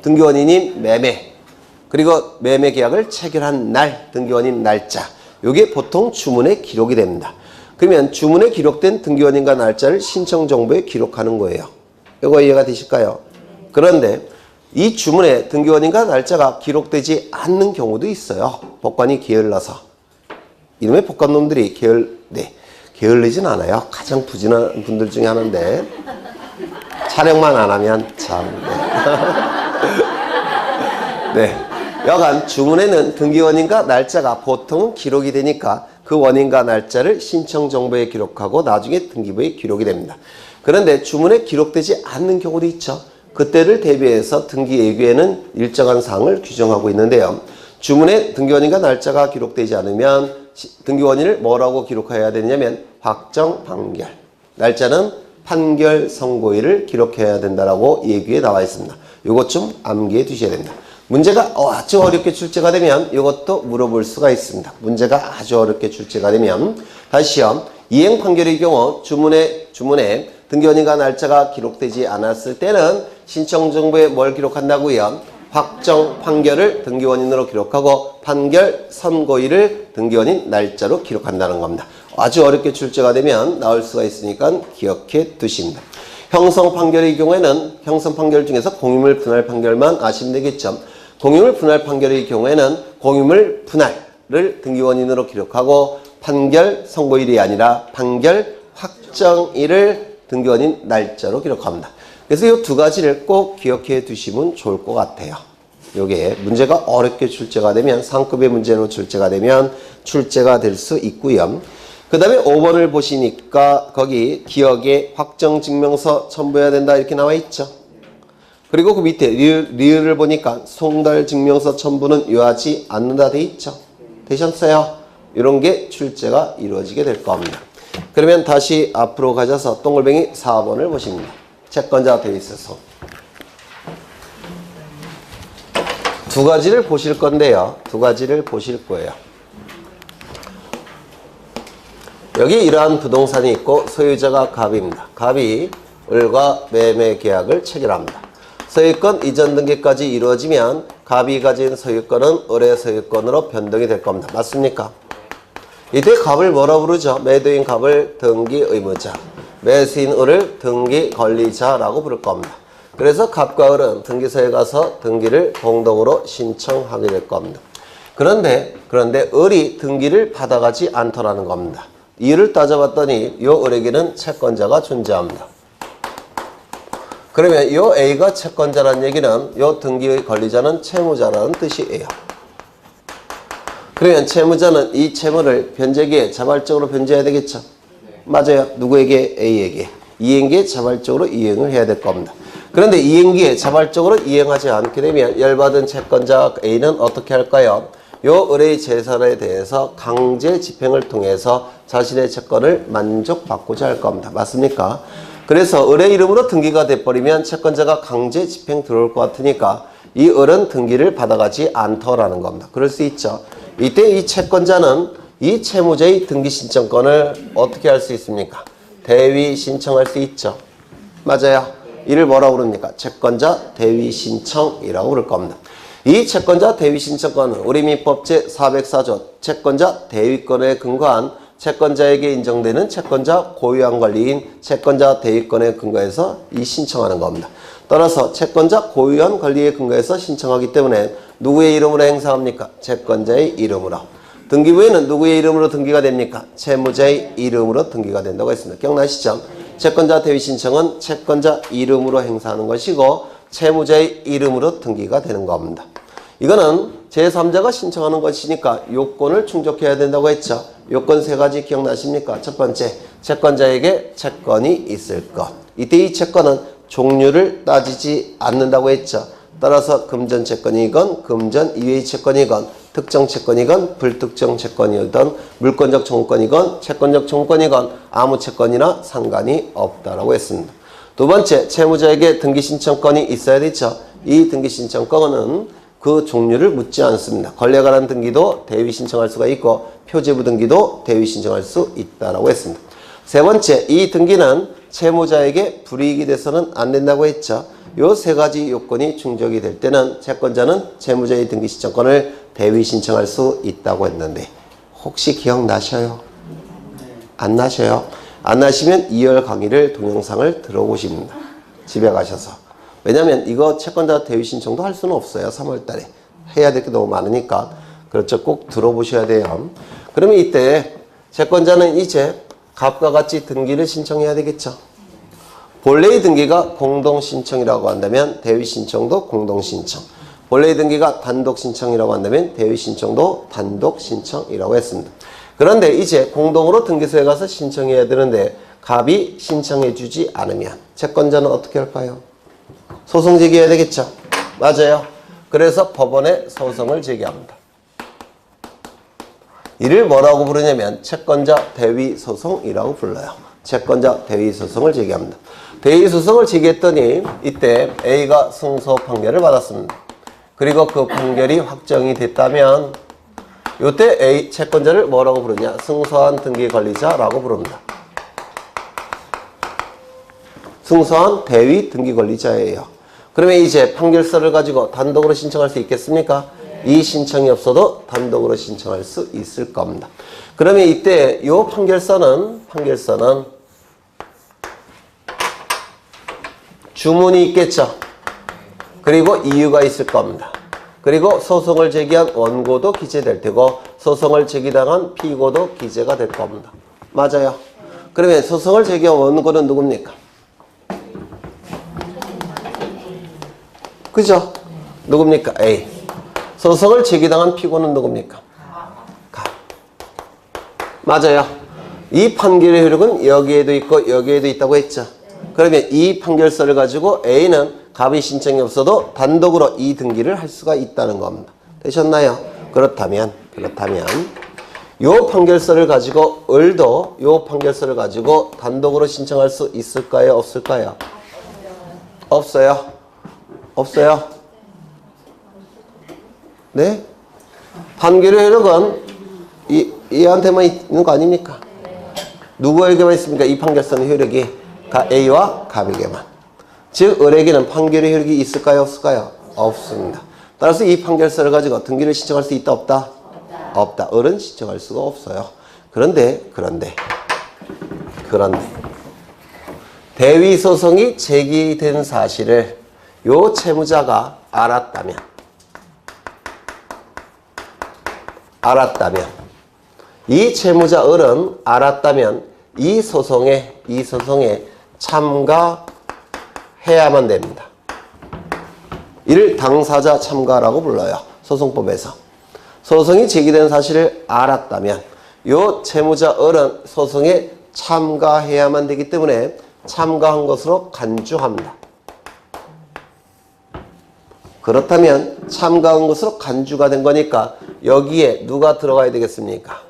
Speaker 1: 등기원인인 매매 그리고 매매 계약을 체결한 날 등기원인 날짜 이게 보통 주문에 기록이 됩니다. 그러면 주문에 기록된 등기원인과 날짜를 신청 정보에 기록하는 거예요. 이거 이해가 되실까요? 그런데 이 주문에 등기원인과 날짜가 기록되지 않는 경우도 있어요. 법관이 게을러서. 이놈의 법관놈들이 게을르진 않아요. 가장 부진한 분들 중에 하나인데 촬영만 안 하면 참 네. 여간 주문에는 등기원인과 날짜가 보통은 기록이 되니까 그 원인과 날짜를 신청 정보에 기록하고 나중에 등기부에 기록이 됩니다. 그런데 주문에 기록되지 않는 경우도 있죠. 그때를 대비해서 등기 예규에는 일정한 사항을 규정하고 있는데요. 주문에 등기원인과 날짜가 기록되지 않으면 등기원인을 뭐라고 기록해야 되냐면 확정 판결, 날짜는 판결 선고일을 기록해야 된다라고 예규에 나와 있습니다. 이것 좀 암기해 두셔야 됩니다. 문제가 아주 어렵게 출제가 되면 이것도 물어볼 수가 있습니다. 문제가 아주 어렵게 출제가 되면 다시요. 이행 판결의 경우 주문에 등기원인과 날짜가 기록되지 않았을 때는 신청 정보에 뭘 기록한다고요? 확정 판결을 등기원인으로 기록하고 판결 선고일을 등기원인 날짜로 기록한다는 겁니다. 아주 어렵게 출제가 되면 나올 수가 있으니까 기억해 두십니다. 형성 판결의 경우에는 형성 판결 중에서 공유물 분할 판결만 아시면 되겠죠. 공유물 분할 판결의 경우에는 공유물 분할을 등기원인으로 기록하고 판결 선고일이 아니라 판결 확정일을 등기원인 날짜로 기록합니다. 그래서 이 두 가지를 꼭 기억해 두시면 좋을 것 같아요. 요게 문제가 어렵게 출제가 되면 상급의 문제로 출제가 되면 출제가 될 수 있고요. 그 다음에 5번을 보시니까 거기 기억에 확정증명서 첨부해야 된다 이렇게 나와 있죠. 그리고 그 밑에 리을을 보니까 송달증명서 첨부는 요하지 않는다 돼 있죠. 되셨어요? 이런 게 출제가 이루어지게 될 겁니다. 그러면 다시 앞으로 가셔서 동글뱅이 4번을 보십니다. 채권자 되어 있어서 두 가지를 보실 건데요. 두 가지를 보실 거예요. 여기 이러한 부동산이 있고 소유자가 갑입니다. 갑이 을과 매매 계약을 체결합니다. 소유권 이전 등기까지 이루어지면 갑이 가진 소유권은 을의 소유권으로 변동이 될 겁니다. 맞습니까? 이때 갑을 뭐라 부르죠? 매도인 갑을 등기 의무자, 매수인 을을 등기 권리자라고 부를 겁니다. 그래서 갑과 을은 등기소에 가서 등기를 공동으로 신청하게 될 겁니다. 그런데 을이 등기를 받아가지 않더라는 겁니다. 이유를 따져봤더니 이 을에게는 채권자가 존재합니다. 그러면 이 A가 채권자라는 얘기는 이 등기의 권리자는 채무자라는 뜻이에요. 그러면 채무자는 이 채무를 변제기에 자발적으로 변제해야 되겠죠? 맞아요. 누구에게? A에게. 이행기에 자발적으로 이행을 해야 될 겁니다. 그런데 이행기에 자발적으로 이행하지 않게 되면 열받은 채권자 A는 어떻게 할까요? 요 을의 재산에 대해서 강제 집행을 통해서 자신의 채권을 만족받고자 할 겁니다. 맞습니까? 그래서 을의 이름으로 등기가 돼버리면 채권자가 강제 집행 들어올 것 같으니까 이 을은 등기를 받아가지 않더라는 겁니다. 그럴 수 있죠. 이때 이 채권자는 이 채무자의 등기 신청권을 어떻게 할 수 있습니까? 대위 신청할 수 있죠. 맞아요. 이를 뭐라고 부릅니까? 채권자 대위 신청이라고 부를 겁니다. 이 채권자 대위 신청권은 우리 민법 제404조 채권자 대위권에 근거한 채권자에게 인정되는 채권자 고유한 권리인 채권자 대위권에 근거해서 이 신청하는 겁니다. 따라서 채권자 고유한 권리에 근거해서 신청하기 때문에 누구의 이름으로 행사합니까? 채권자의 이름으로. 등기부에는 누구의 이름으로 등기가 됩니까? 채무자의 이름으로 등기가 된다고 했습니다. 기억나시죠? 채권자 대위 신청은 채권자 이름으로 행사하는 것이고 채무자의 이름으로 등기가 되는 겁니다. 이거는 제3자가 신청하는 것이니까 요건을 충족해야 된다고 했죠. 요건 세 가지 기억나십니까? 첫 번째, 채권자에게 채권이 있을 것. 이때 이 채권은 종류를 따지지 않는다고 했죠. 따라서 금전 채권이건 금전 이외의 채권이건 특정 채권이건 불특정 채권이건 물권적 청구권이건 채권적 청구권이건 아무 채권이나 상관이 없다라고 했습니다. 두 번째, 채무자에게 등기 신청권이 있어야 되죠. 이 등기 신청권은 그 종류를 묻지 않습니다. 권리에 관한 등기도 대위 신청할 수가 있고 표제부 등기도 대위 신청할 수 있다라고 했습니다. 세 번째, 이 등기는 채무자에게 불이익이 돼서는 안 된다고 했죠. 요 세 가지 요건이 충족이 될 때는 채권자는 채무자의 등기 신청권을 대위 신청할 수 있다고 했는데 혹시 기억나셔요? 안 나셔요? 안 나시면 2열 강의를 동영상을 들어보십니다. 집에 가셔서. 왜냐면 이거 채권자 대위 신청도 할 수는 없어요. 3월 달에. 해야 될 게 너무 많으니까. 그렇죠. 꼭 들어보셔야 돼요. 그러면 이때 채권자는 이제 갑과 같이 등기를 신청해야 되겠죠. 본래의 등기가 공동신청이라고 한다면 대위신청도 공동신청. 본래의 등기가 단독신청이라고 한다면 대위신청도 단독신청이라고 했습니다. 그런데 이제 공동으로 등기소에 가서 신청해야 되는데 갑이 신청해 주지 않으면 채권자는 어떻게 할까요? 소송 제기해야 되겠죠. 맞아요. 그래서 법원에 소송을 제기합니다. 이를 뭐라고 부르냐면 채권자 대위소송이라고 불러요. 채권자 대위소송을 제기합니다. 대위소송을 제기했더니 이때 A가 승소 판결을 받았습니다. 그리고 그 판결이 확정이 됐다면 이때 A 채권자를 뭐라고 부르냐? 승소한 등기 권리자라고 부릅니다. 승소한 대위 등기 권리자예요. 그러면 이제 판결서를 가지고 단독으로 신청할 수 있겠습니까? 이 신청이 없어도 단독으로 신청할 수 있을 겁니다. 그러면 이때 이 판결서는 주문이 있겠죠. 그리고 이유가 있을 겁니다. 그리고 소송을 제기한 원고도 기재될 테고 소송을 제기당한 피고도 기재가 될 겁니다. 맞아요. 그러면 소송을 제기한 원고는 누굽니까? 그죠? 누굽니까? A. 소송을 제기당한 피고는 누굽니까? 갑. 맞아요. 이 판결의 효력은 여기에도 있고 여기에도 있다고 했죠. 그러면 이 판결서를 가지고 A는 갑의 신청이 없어도 단독으로 이 등기를 할 수가 있다는 겁니다. 되셨나요? 그렇다면 요 판결서를 가지고 을도 요 판결서를 가지고 단독으로 신청할 수 있을까요? 없을까요? 없어요. 없어요. 네? 판결의 효력은 얘한테만 있는 거 아닙니까? 누구에게만 있습니까? 이 판결서는 효력이 A와 갑에게만. 즉 을에게는 판결의 효력이 있을까요? 없을까요? 없습니다. 따라서 이 판결서를 가지고 등기를 신청할 수 있다? 없다? 없다. 을은 신청할 수가 없어요. 그런데 대위소송이 제기된 사실을 요 채무자가 알았다면 이 채무자 을은 알았다면 이 소송에 참가해야만 됩니다. 이를 당사자 참가라고 불러요. 소송법에서. 소송이 제기된 사실을 알았다면 요 채무자 을은 소송에 참가해야만 되기 때문에 참가한 것으로 간주합니다. 그렇다면 참가한 것으로 간주가 된 거니까 여기에 누가 들어가야 되겠습니까?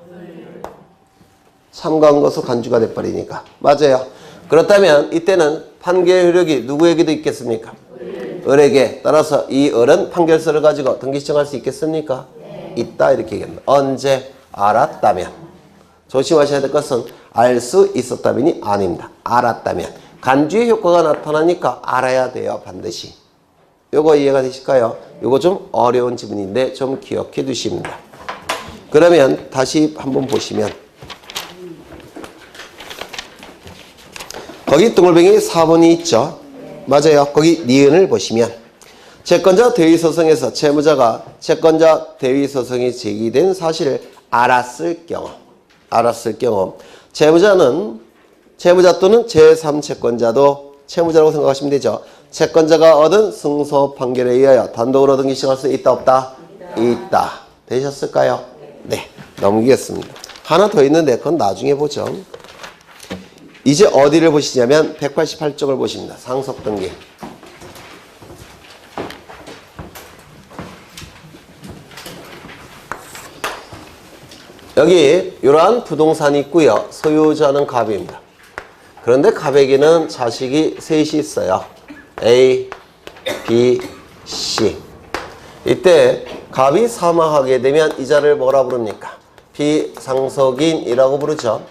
Speaker 1: 참가한 것으로 간주가 돼버리니까. 맞아요. 그렇다면 이때는 판결 효력이 누구에게도 있겠습니까? 을에게. 따라서 이 을은 판결서를 가지고 등기 신청할 수 있겠습니까? 있다 이렇게 얘기합니다. 언제? 알았다면. 조심하셔야 될 것은 알 수 있었다면이 아닙니다. 알았다면. 간주의 효과가 나타나니까 알아야 돼요. 반드시. 요거 이해가 되실까요? 요거 좀 어려운 지문인데 좀 기억해 두십니다. 그러면 다시 한번 보시면 거기 둥글뱅이 4번이 있죠. 맞아요. 거기 니은을 보시면 채권자 대위소송에서 채무자가 채권자 대위소송이 제기된 사실을 알았을 경우 채무자 또는 제3채권자도 채무자라고 생각하시면 되죠. 채권자가 얻은 승소 판결에 의하여 단독으로 등기 신청할 수 있다 없다? 있다. 되셨을까요? 네. 넘기겠습니다. 하나 더 있는데 그건 나중에 보죠. 이제 어디를 보시냐면 188쪽을 보십니다. 상속등기. 여기 이러한 부동산이 있고요. 소유자는 갑입니다. 그런데 갑에게는 자식이 셋이 있어요. A, B, C. 이때 갑이 사망하게 되면 이 자를 뭐라 부릅니까? 비상속인이라고 부르죠.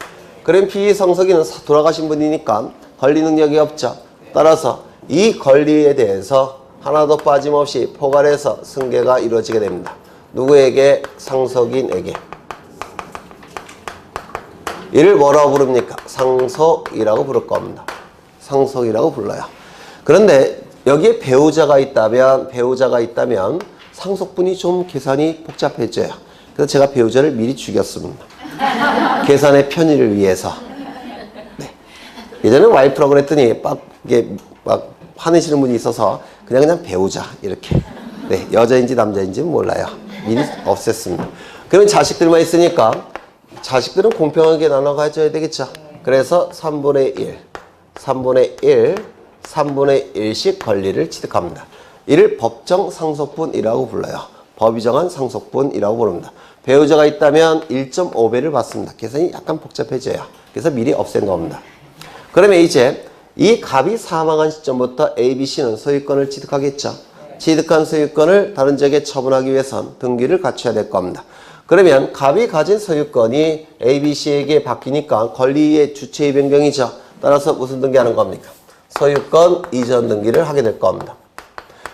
Speaker 1: 그럼 비상속인은 돌아가신 분이니까 권리 능력이 없죠. 따라서 이 권리에 대해서 하나도 빠짐없이 포괄해서 승계가 이루어지게 됩니다. 누구에게? 상속인에게. 이를 뭐라고 부릅니까? 상속이라고 부를 겁니다. 상속이라고 불러요. 그런데 여기에 배우자가 있다면 상속분이 좀 계산이 복잡해져요. 그래서 제가 배우자를 미리 죽였습니다. 계산의 편의를 위해서. 네. 예전에 와이프라고 그랬더니 이게 막 화내시는 분이 있어서 그냥 배우자 이렇게. 네, 여자인지 남자인지는 몰라요. 미리 없앴습니다. 그러면 자식들만 있으니까 자식들은 공평하게 나눠 가져야 되겠죠. 그래서 3분의 1씩 권리를 취득합니다. 이를 법정 상속분이라고 불러요. 법이 정한 상속분이라고 부릅니다. 배우자가 있다면 1.5배를 받습니다. 계산이 약간 복잡해져요. 그래서 미리 없앤 겁니다. 그러면 이제 이 갑이 사망한 시점부터 A, B, C는 소유권을 취득하겠죠. 취득한 소유권을 다른 지역에 처분하기 위해선 등기를 갖춰야 될 겁니다. 그러면 갑이 가진 소유권이 A, B, C에게 바뀌니까 권리의 주체의 변경이죠. 따라서 무슨 등기하는 겁니까? 소유권 이전 등기를 하게 될 겁니다.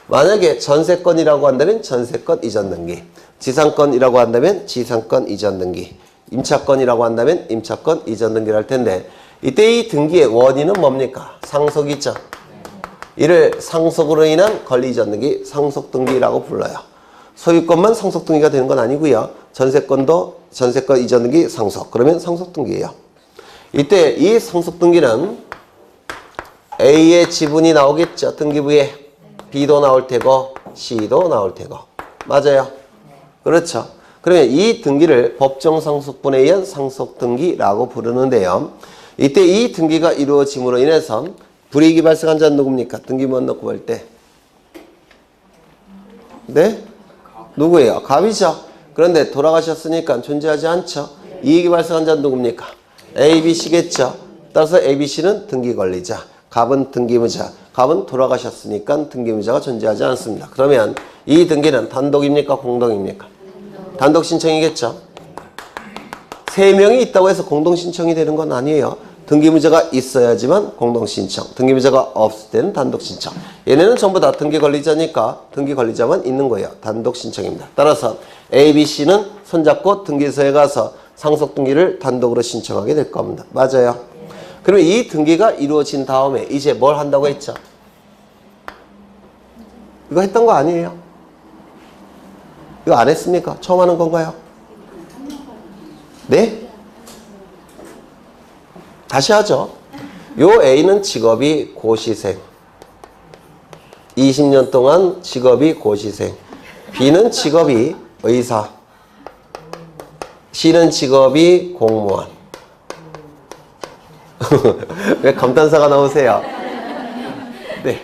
Speaker 1: 만약에 전세권이라고 한다면 전세권 이전 등기, 지상권이라고 한다면 지상권 이전 등기, 임차권이라고 한다면 임차권 이전 등기를 할 텐데 이때 이 등기의 원인은 뭡니까? 상속이죠. 이를 상속으로 인한 권리 이전 등기, 상속 등기라고 불러요. 소유권만 상속 등기가 되는 건 아니고요. 전세권도 전세권 이전 등기 상속. 그러면 상속 등기예요. 이때 이 상속 등기는 A의 지분이 나오겠죠. 등기부에 B도 나올 테고 C도 나올 테고. 맞아요. 그렇죠. 그러면 이 등기를 법정 상속분에 의한 상속 등기라고 부르는데요. 이때 이 등기가 이루어짐으로 인해서 불이익이 발생한 자는 누굽니까? 등기부원 넣고 볼 때. 네? 누구예요? 갑이죠. 그런데 돌아가셨으니까 존재하지 않죠. 이익이 발생한 자는 누굽니까? A, B, C겠죠. 따라서 A, B, C는 등기 권리자. 갑은 등기무자. 갑은 돌아가셨으니까 등기무자가 존재하지 않습니다. 그러면 이 등기는 단독입니까? 공동입니까? 단독 신청이겠죠. 3명이 있다고 해서 공동 신청이 되는 건 아니에요. 등기무자가 있어야지만 공동 신청. 등기무자가 없을 때는 단독 신청. 얘네는 전부 다 등기 권리자니까 등기 권리자만 있는 거예요. 단독 신청입니다. 따라서 A, B, C는 손잡고 등기소에 가서 상속 등기를 단독으로 신청하게 될 겁니다. 맞아요. 그러면 이 등기가 이루어진 다음에 이제 뭘 한다고 했죠? 이거 했던 거 아니에요? 이거 안 했습니까? 처음 하는 건가요? 네? 다시 하죠. 요 A는 직업이 고시생. 20년 동안 직업이 고시생. B는 직업이 의사. C는 직업이 공무원. 왜 감탄사가 나오세요? 네.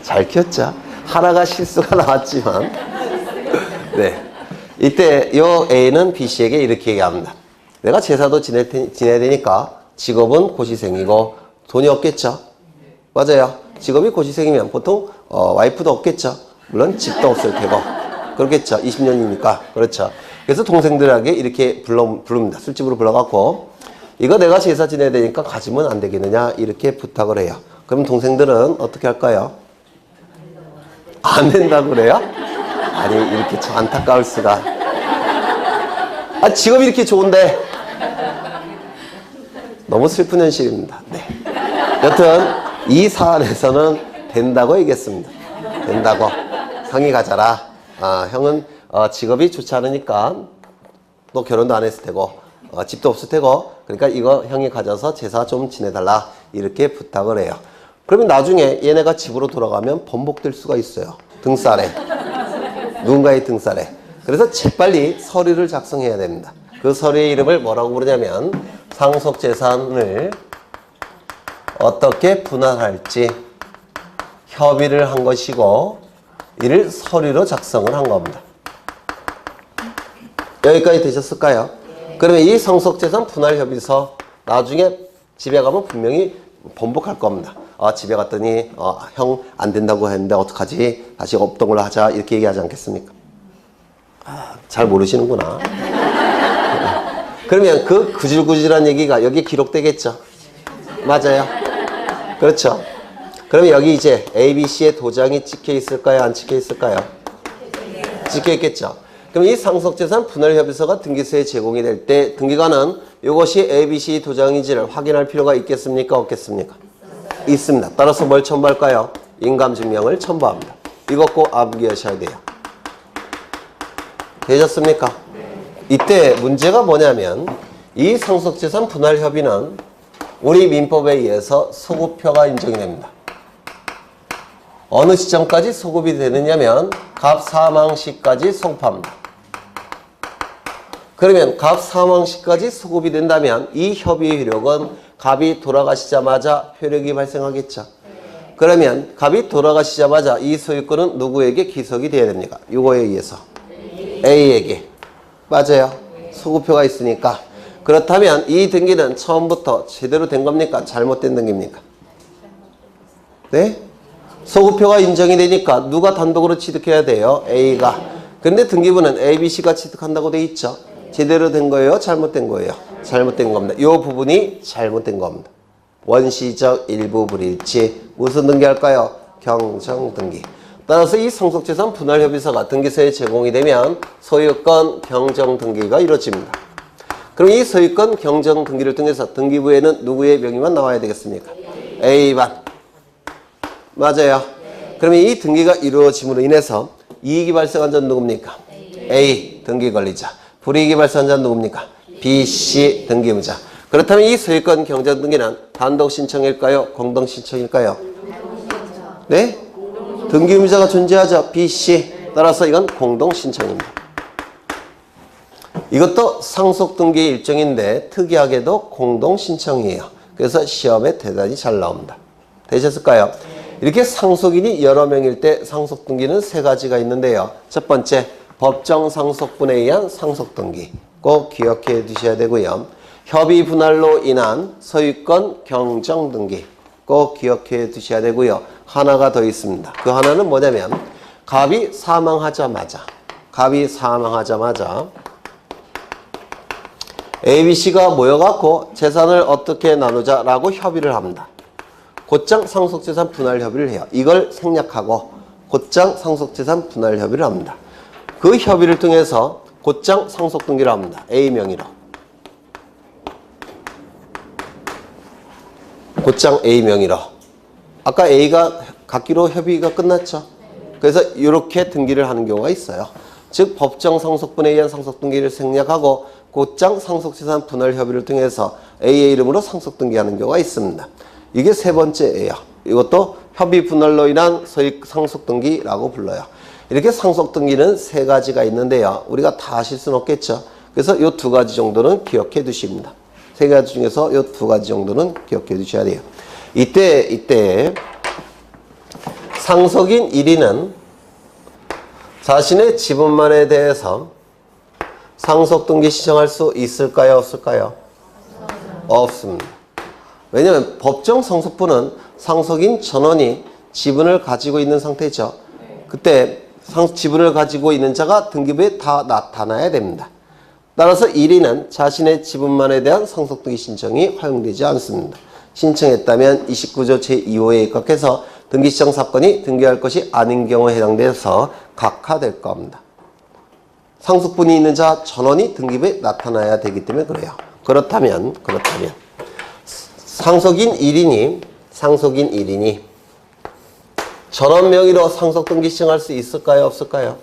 Speaker 1: 잘 키웠죠? 하나가 실수가 나왔지만. 네. 이때 요 A는 B, C에게 이렇게 얘기합니다. 내가 제사도 지내야 되니까 직업은 고시생이고 돈이 없겠죠? 맞아요. 직업이 고시생이면 보통 와이프도 없겠죠? 물론 집도 없을 테고. 그렇겠죠? 20년이니까. 그렇죠. 그래서 동생들에게 이렇게 부릅니다. 술집으로 불러갖고 이거 내가 제사 지내야 되니까 가지면 안 되겠느냐 이렇게 부탁을 해요. 그럼 동생들은 어떻게 할까요? 안 된다고 그래요? 아니 이렇게 참 안타까울 수가. 아 직업이 이렇게 좋은데. 너무 슬픈 현실입니다. 네. 여튼 이 사안에서는 된다고 얘기했습니다. 된다고. 상의 가져라. 아, 형은 직업이 좋지 않으니까 또 결혼도 안 했을 테고 집도 없을 테고 그러니까 이거 형이 가져서 제사 좀 지내달라 이렇게 부탁을 해요. 그러면 나중에 얘네가 집으로 돌아가면 번복될 수가 있어요. 등살에. 누군가의 등살에. 그래서 재빨리 서류를 작성해야 됩니다. 그 서류의 이름을 뭐라고 부르냐면 상속재산을 어떻게 분할할지 협의를 한 것이고 이를 서류로 작성을 한 겁니다. 여기까지 되셨을까요? 그러면 이 상속재산 분할협의서 나중에 집에 가면 분명히 번복할 겁니다. 집에 갔더니 형 안 된다고 했는데 어떡하지? 다시 없던 걸로 하자 이렇게 얘기하지 않겠습니까? 잘 모르시는구나. 그러면 그 구질구질한 얘기가 여기 기록되겠죠? 맞아요. 그렇죠. 그러면 여기 이제 ABC의 도장이 찍혀 있을까요? 안 찍혀 있을까요? 찍혀 있겠죠. 그럼 이 상속재산 분할협의서가 등기소에 제공이 될 때 등기관은 이것이 ABC 도장인지를 확인할 필요가 있겠습니까? 없겠습니까? 있습니다. 따라서 뭘 첨부할까요? 인감증명을 첨부합니다. 이거 꼭 암기하셔야 돼요. 되셨습니까? 이때 문제가 뭐냐면 이 상속재산 분할협의는 우리 민법에 의해서 소급표가 인정이 됩니다. 어느 시점까지 소급이 되느냐면 갑 사망 시까지 소급합니다. 그러면 갑 사망 시까지 소급이 된다면 이 협의의 효력은 갑이 돌아가시자마자 효력이 발생하겠죠. 그러면 갑이 돌아가시자마자 이 소유권은 누구에게 기속이 돼야 됩니까? 이거에 의해서 A에게. 맞아요. 소급표가 있으니까. 그렇다면 이 등기는 처음부터 제대로 된 겁니까? 잘못된 등기입니까? 네? 소급표가 인정이 되니까 누가 단독으로 취득해야 돼요? A가. 근데 등기부는 ABC가 취득한다고 돼 있죠? 제대로 된 거예요? 잘못된 거예요? 잘못된 겁니다. 이 부분이 잘못된 겁니다. 원시적 일부 불일치. 무슨 등기 할까요? 경정등기. 따라서 이 상속재산 분할협의서가 등기소에 제공이 되면 소유권 경정등기가 이루어집니다. 그럼 이 소유권 경정등기를 통해서 등기부에는 누구의 명의만 나와야 되겠습니까? A만. 맞아요. 그러면 이 등기가 이루어짐으로 인해서 이익이 발생한 자는 누굽니까? A 등기 권리자. 불이익이 발생한 자는 누굽니까? B, C 등기의무자. 그렇다면 이 소유권 경정등기는 단독 신청일까요? 공동 신청일까요? 네? 등기의무자가 존재하죠. B, C. 따라서 이건 공동 신청입니다. 이것도 상속등기의 일종인데 특이하게도 공동 신청이에요. 그래서 시험에 대단히 잘 나옵니다. 되셨을까요? 이렇게 상속인이 여러 명일 때 상속등기는 세 가지가 있는데요. 첫 번째, 법정 상속분에 의한 상속등기. 꼭 기억해 두셔야 되고요. 협의 분할로 인한 소유권 경정등기. 꼭 기억해 두셔야 되고요. 하나가 더 있습니다. 그 하나는 뭐냐면 갑이 사망하자마자 ABC가 모여갖고 재산을 어떻게 나누자라고 협의를 합니다. 곧장 상속재산 분할 협의를 해요. 이걸 생략하고 곧장 상속재산 분할 협의를 합니다. 그 협의를 통해서 곧장 상속등기를 합니다. A 명의로. 곧장 A 명의로. 아까 A가 갖기로 협의가 끝났죠. 그래서 이렇게 등기를 하는 경우가 있어요. 즉 법정 상속분에 의한 상속등기를 생략하고 곧장 상속재산 분할 협의를 통해서 A의 이름으로 상속등기하는 경우가 있습니다. 이게 세 번째예요. 이것도 협의 분할로 인한 소익 상속등기라고 불러요. 이렇게 상속등기는 세 가지가 있는데요. 우리가 다 하실 수는 없겠죠. 그래서 이 두 가지 정도는 기억해 두십니다. 세 가지 중에서 이 두 가지 정도는 기억해 두셔야 돼요. 이때 상속인 1인은 자신의 지분만에 대해서 상속등기 신청할 수 있을까요? 없을까요? 없습니다. 왜냐하면 법정 상속분은 상속인 전원이 지분을 가지고 있는 상태죠. 그때 지분을 가지고 있는 자가 등기부에 다 나타나야 됩니다. 따라서 1인은 자신의 지분만에 대한 상속등기 신청이 허용되지 않습니다. 신청했다면 29조 제2호에 입각해서 등기 신청 사건이 등기할 것이 아닌 경우에 해당돼서 각하될 겁니다. 상속분이 있는 자 전원이 등기부에 나타나야 되기 때문에 그래요. 그렇다면 상속인 1인이 전원 명의로 상속등기 신청할 수 있을까요? 없을까요?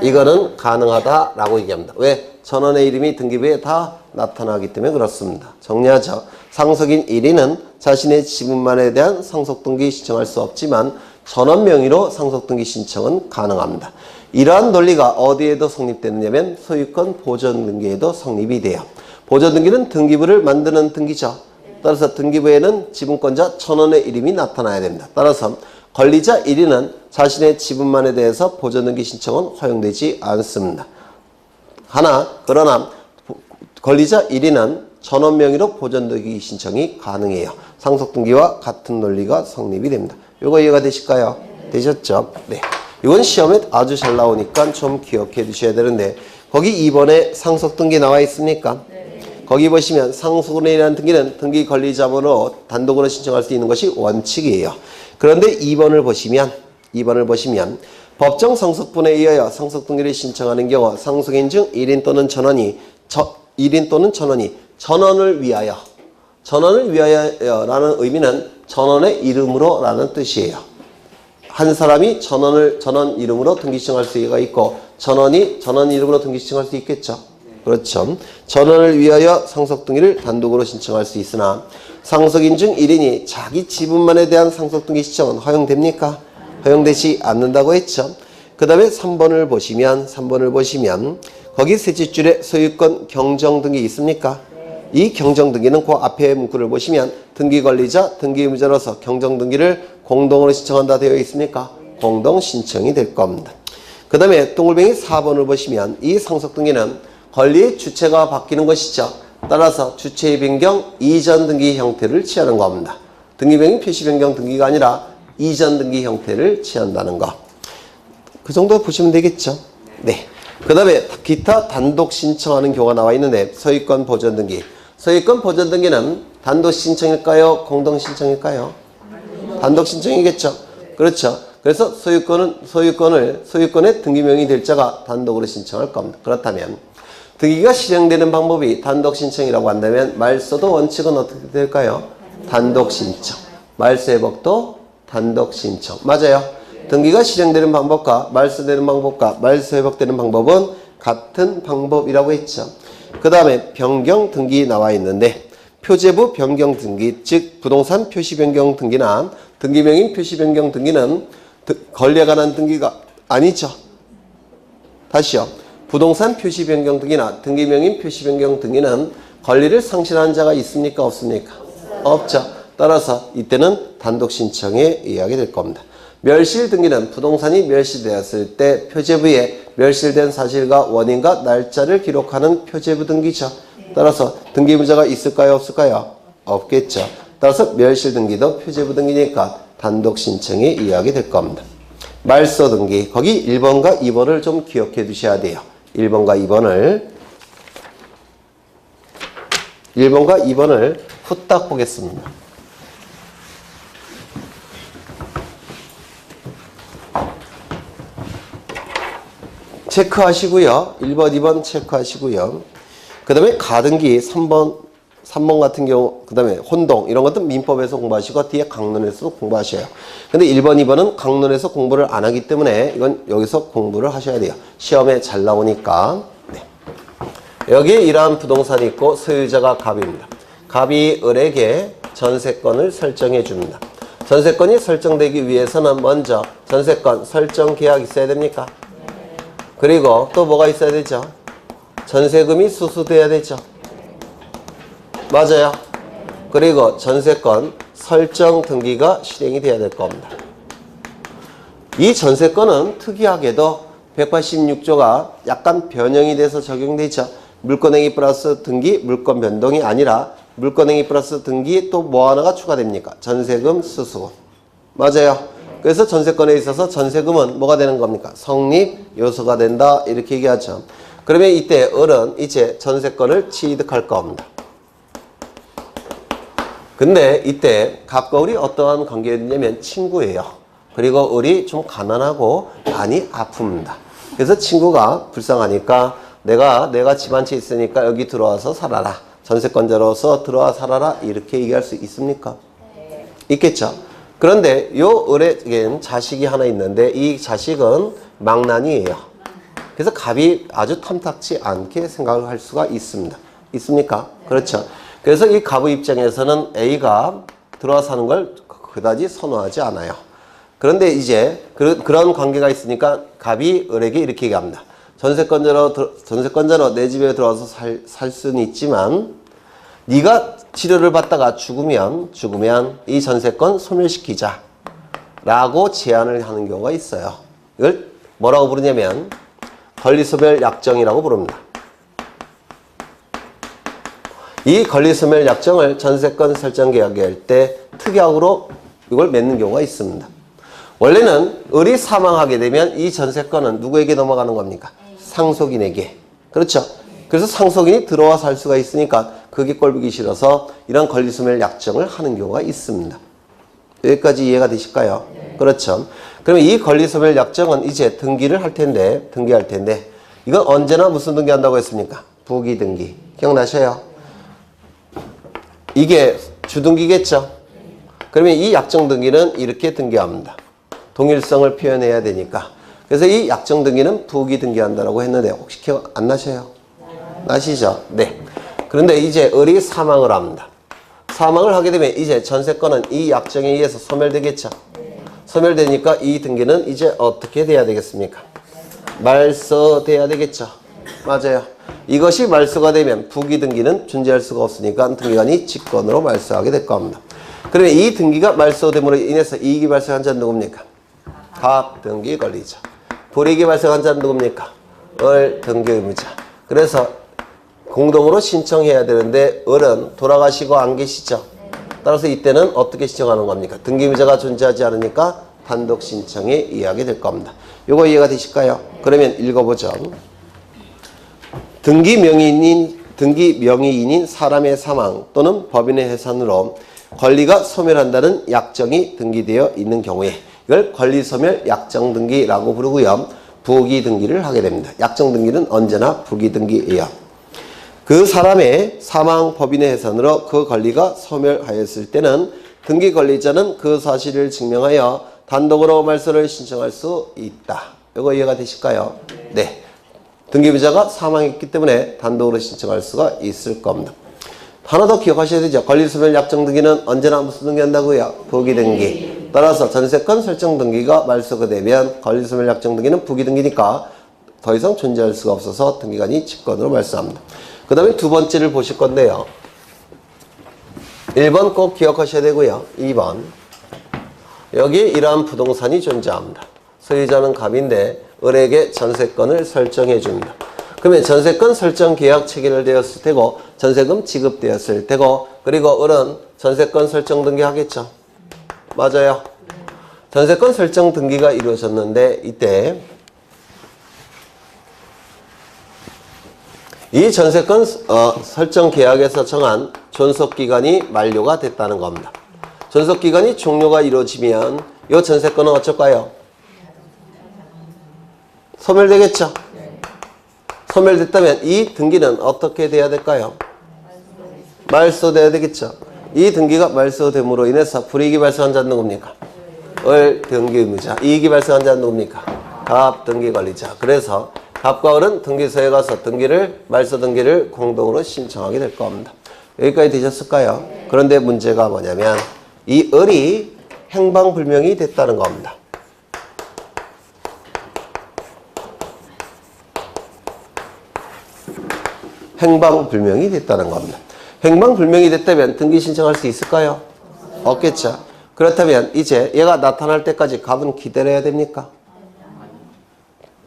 Speaker 1: 이거는 가능하다라고 얘기합니다. 왜? 전원의 이름이 등기부에 다 나타나기 때문에 그렇습니다. 정리하죠. 상속인 1인은 자신의 지분만에 대한 상속등기 신청할 수 없지만 전원 명의로 상속등기 신청은 가능합니다. 이러한 논리가 어디에도 성립되느냐면 소유권 보존등기에도 성립이 돼요. 보존등기는 등기부를 만드는 등기죠. 따라서 등기부에는 지분권자 전원의 이름이 나타나야 됩니다. 따라서 권리자 1인은 자신의 지분만에 대해서 보존등기 신청은 허용되지 않습니다. 그러나 권리자 1인은 전원 명의로 보존등기 신청이 가능해요. 상속등기와 같은 논리가 성립이 됩니다. 요거 이해가 되실까요? 되셨죠? 네. 이건 시험에 아주 잘 나오니까 좀 기억해 두셔야 되는데 거기 2번에 상속등기 나와 있습니까? 거기 보시면 상속운행이라는 등기는 등기 권리자문으로 단독으로 신청할 수 있는 것이 원칙이에요. 그런데 2번을 보시면 법정 상속분에 의하여 상속등기를 신청하는 경우 상속인 중 1인 또는 전원이 1인 또는 전원을 위하여라는 의미는 전원의 이름으로 라는 뜻이에요. 한 사람이 전원 이름으로 등기 신청할 수가 있고 전원이 전원 이름으로 등기 신청할 수 있겠죠. 그렇죠. 전원을 위하여 상속등기를 단독으로 신청할 수 있으나 상속인 중 1인이 자기 지분만에 대한 상속등기 신청은 허용됩니까? 허용되지 않는다고 했죠. 그 다음에 3번을 보시면 거기 세 줄에 소유권 경정등기 있습니까? 이 경정등기는 그 앞에 문구를 보시면 등기관리자, 등기의무자로서 경정등기를 공동으로 신청한다 되어 있습니까? 공동 신청이 될 겁니다. 그 다음에 동글뱅이 4번을 보시면 이 상속등기는 권리의 주체가 바뀌는 것이죠. 따라서 주체의 변경, 이전 등기 형태를 취하는 겁니다. 등기명의 표시 변경 등기가 아니라 이전 등기 형태를 취한다는 거. 그 정도 보시면 되겠죠. 네. 그 다음에 기타 단독 신청하는 경우가 나와 있는데 소유권 보존 등기. 소유권 보존 등기는 단독 신청일까요? 공동 신청일까요? 단독 신청이겠죠. 그렇죠. 그래서 소유권의 등기명의 될 자가 단독으로 신청할 겁니다. 그렇다면 등기가 실행되는 방법이 단독 신청이라고 한다면 말소도 원칙은 어떻게 될까요? 단독 신청. 말소 회복도 단독 신청. 맞아요. 등기가 실행되는 방법과 말소되는 방법과 말소 회복되는 방법은 같은 방법이라고 했죠. 그 다음에 변경 등기 나와 있는데 표제부 변경 등기, 즉 부동산 표시 변경 등기나 등기명의 표시 변경 등기는 권리에 관한 등기가 아니죠. 다시요. 부동산 표시 변경 등기나 등기명의 표시 변경 등기는 권리를 상실한 자가 있습니까? 없습니까? 없죠. 따라서 이때는 단독 신청에 의하게 될 겁니다. 멸실 등기는 부동산이 멸실되었을 때 표제부에 멸실된 사실과 원인과 날짜를 기록하는 표제부 등기죠. 따라서 등기의무자가 있을까요? 없을까요? 없겠죠. 따라서 멸실 등기도 표제부 등기니까 단독 신청에 의하게 될 겁니다. 말소 등기, 거기 1번과 2번을 좀 기억해 두셔야 돼요. 1번과 2번을 후딱 보겠습니다. 체크하시고요. 1번, 2번 체크하시고요. 그 다음에 가등기 3번 같은 경우, 그 다음에 혼동, 이런 것도 민법에서 공부하시고 뒤에 강론에서도 공부하셔요. 근데 1번, 2번은 강론에서 공부를 안 하기 때문에 이건 여기서 공부를 하셔야 돼요. 시험에 잘 나오니까. 네. 여기에 이러한 부동산이 있고 소유자가 갑입니다. 갑이 을에게 전세권을 설정해 줍니다. 전세권이 설정되기 위해서는 먼저 전세권 설정 계약이 있어야 됩니까? 그리고 또 뭐가 있어야 되죠? 전세금이 수수돼야 되죠. 맞아요. 그리고 전세권 설정 등기가 실행이 돼야 될 겁니다. 이 전세권은 특이하게도 186조가 약간 변형이 돼서 적용되죠. 물권행위 플러스 등기, 물권 변동이 아니라 물권행위 플러스 등기 또 뭐 하나가 추가됩니까? 전세금, 수수금. 맞아요. 그래서 전세권에 있어서 전세금은 뭐가 되는 겁니까? 성립 요소가 된다 이렇게 얘기하죠. 그러면 이때 을은 이제 전세권을 취득할 겁니다. 근데 이때 갑과 을이 어떠한 관계였냐면 친구예요. 그리고 을이 좀 가난하고 많이 아픕니다. 그래서 친구가 불쌍하니까 내가 집 한 채 있으니까 여기 들어와서 살아라. 전세권자로서 들어와 살아라. 이렇게 얘기할 수 있습니까? 네. 있겠죠. 그런데 요 을에겐 자식이 하나 있는데 이 자식은 망난이에요. 그래서 갑이 아주 탐탁치 않게 생각을 할 수가 있습니다. 있습니까? 그렇죠. 그래서 이 갑의 입장에서는 A가 들어와 사는 걸 그다지 선호하지 않아요. 그런데 이제 그런 관계가 있으니까 갑이 을에게 이렇게 얘기합니다. 전세권자로 내 집에 들어와서 살 수는 있지만 네가 치료를 받다가 죽으면 이 전세권 소멸시키자 라고 제안을 하는 경우가 있어요. 이걸 뭐라고 부르냐면 권리소멸 약정이라고 부릅니다. 이 권리소멸 약정을 전세권 설정 계약할 때 특약으로 이걸 맺는 경우가 있습니다. 원래는 을이 사망하게 되면 이 전세권은 누구에게 넘어가는 겁니까? 상속인에게. 그렇죠? 그래서 상속인이 들어와 살 수가 있으니까 그게 꼴보기 싫어서 이런 권리소멸 약정을 하는 경우가 있습니다. 여기까지 이해가 되실까요? 그렇죠. 그러면 이 권리소멸 약정은 이제 등기를 할 텐데, 등기할 텐데, 이건 언제나 무슨 등기한다고 했습니까? 부기등기. 기억나셔요? 이게 주등기겠죠? 그러면 이 약정 등기는 이렇게 등기합니다. 동일성을 표현해야 되니까. 그래서 이 약정 등기는 부기 등기한다라고 했는데, 혹시 기억 안 나셔요? 나시죠? 네. 그런데 이제 을이 사망을 합니다. 사망을 하게 되면 이제 전세권은 이 약정에 의해서 소멸되겠죠? 소멸되니까 이 등기는 이제 어떻게 돼야 되겠습니까? 말소돼야 되겠죠? 맞아요. 이것이 말소가 되면 부기 등기는 존재할 수가 없으니까 등기관이 직권으로 말소하게 될 겁니다. 그러면 이 등기가 말소됨으로 인해서 이익이 발생한 자는 누굽니까? 갑 등기 권리자. 불이익이 발생한 자는 누굽니까? 을 등기 의무자. 그래서 공동으로 신청해야 되는데 을은 돌아가시고 안 계시죠? 따라서 이때는 어떻게 신청하는 겁니까? 등기 의무자가 존재하지 않으니까 단독 신청에 의하게 될 겁니다. 요거 이해가 되실까요? 그러면 읽어보죠. 등기 명의인인 사람의 사망 또는 법인의 해산으로 권리가 소멸한다는 약정이 등기되어 있는 경우에 이걸 권리소멸 약정등기라고 부르고요. 부기등기를 하게 됩니다. 약정등기는 언제나 부기등기예요. 그 사람의 사망 법인의 해산으로 그 권리가 소멸하였을 때는 등기 권리자는 그 사실을 증명하여 단독으로 말소를 신청할 수 있다. 이거 이해가 되실까요? 네. 등기부자가 사망했기 때문에 단독으로 신청할 수가 있을 겁니다. 하나 더 기억하셔야 되죠. 권리소멸 약정 등기는 언제나 무슨 등기 한다고요? 부기 등기. 따라서 전세권 설정 등기가 말소가 되면 권리소멸 약정 등기는 부기 등기니까 더 이상 존재할 수가 없어서 등기관이 직권으로 말소합니다. 그 다음에 두 번째를 보실 건데요. 1번 꼭 기억하셔야 되고요. 2번. 여기 이러한 부동산이 존재합니다. 소유자는 갑인데 을에게 전세권을 설정해 줍니다. 그러면 전세권 설정 계약 체결되었을 테고 전세금 지급되었을 테고 그리고 을은 전세권 설정 등기 하겠죠. 맞아요. 전세권 설정 등기가 이루어졌는데 이때 이 전세권 설정 계약에서 정한 존속기간이 만료가 됐다는 겁니다. 존속기간이 종료가 이루어지면 이 전세권은 어쩔까요? 소멸되겠죠? 소멸됐다면 이 등기는 어떻게 돼야 될까요? 말소돼야 되겠죠? 이 등기가 말소됨으로 인해서 불이익이 발생한 자는 누굽니까? 을 등기 의무자. 이익이 발생한 자는 누굽니까? 갑 등기 관리자. 그래서 갑과 을은 등기소에 가서 말소 등기를 공동으로 신청하게 될 겁니다. 여기까지 되셨을까요? 그런데 문제가 뭐냐면 이 을이 행방불명이 됐다는 겁니다. 행방불명이 됐다는 겁니다. 행방불명이 됐다면 등기 신청할 수 있을까요? 없겠죠. 그렇다면 이제 얘가 나타날 때까지 갑은 기다려야 됩니까?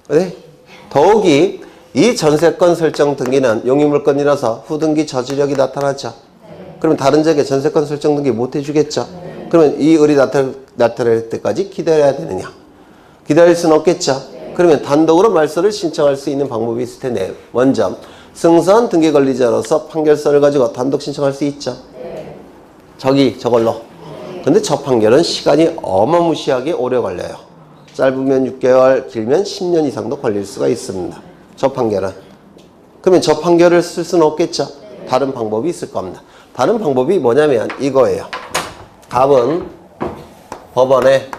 Speaker 1: 네? 더욱이 이 전세권 설정 등기는 용의물건이라서 후등기 저지력이 나타나죠. 그러면 다른 적에 전세권 설정 등기 못 해주겠죠. 그러면 이 을이 나타날 때까지 기다려야 되느냐? 기다릴 수는 없겠죠. 그러면 단독으로 말소를 신청할 수 있는 방법이 있을 텐데 먼저 승소한 등기 권리자로서 판결서를 가지고 단독 신청할 수 있죠. 저걸로. 근데 저 판결은 시간이 어마무시하게 오래 걸려요. 짧으면 6개월, 길면 10년 이상도 걸릴 수가 있습니다. 저 판결은. 그러면 저 판결을 쓸 수는 없겠죠. 다른 방법이 있을 겁니다. 다른 방법이 뭐냐면 이거예요. 갑은 법원에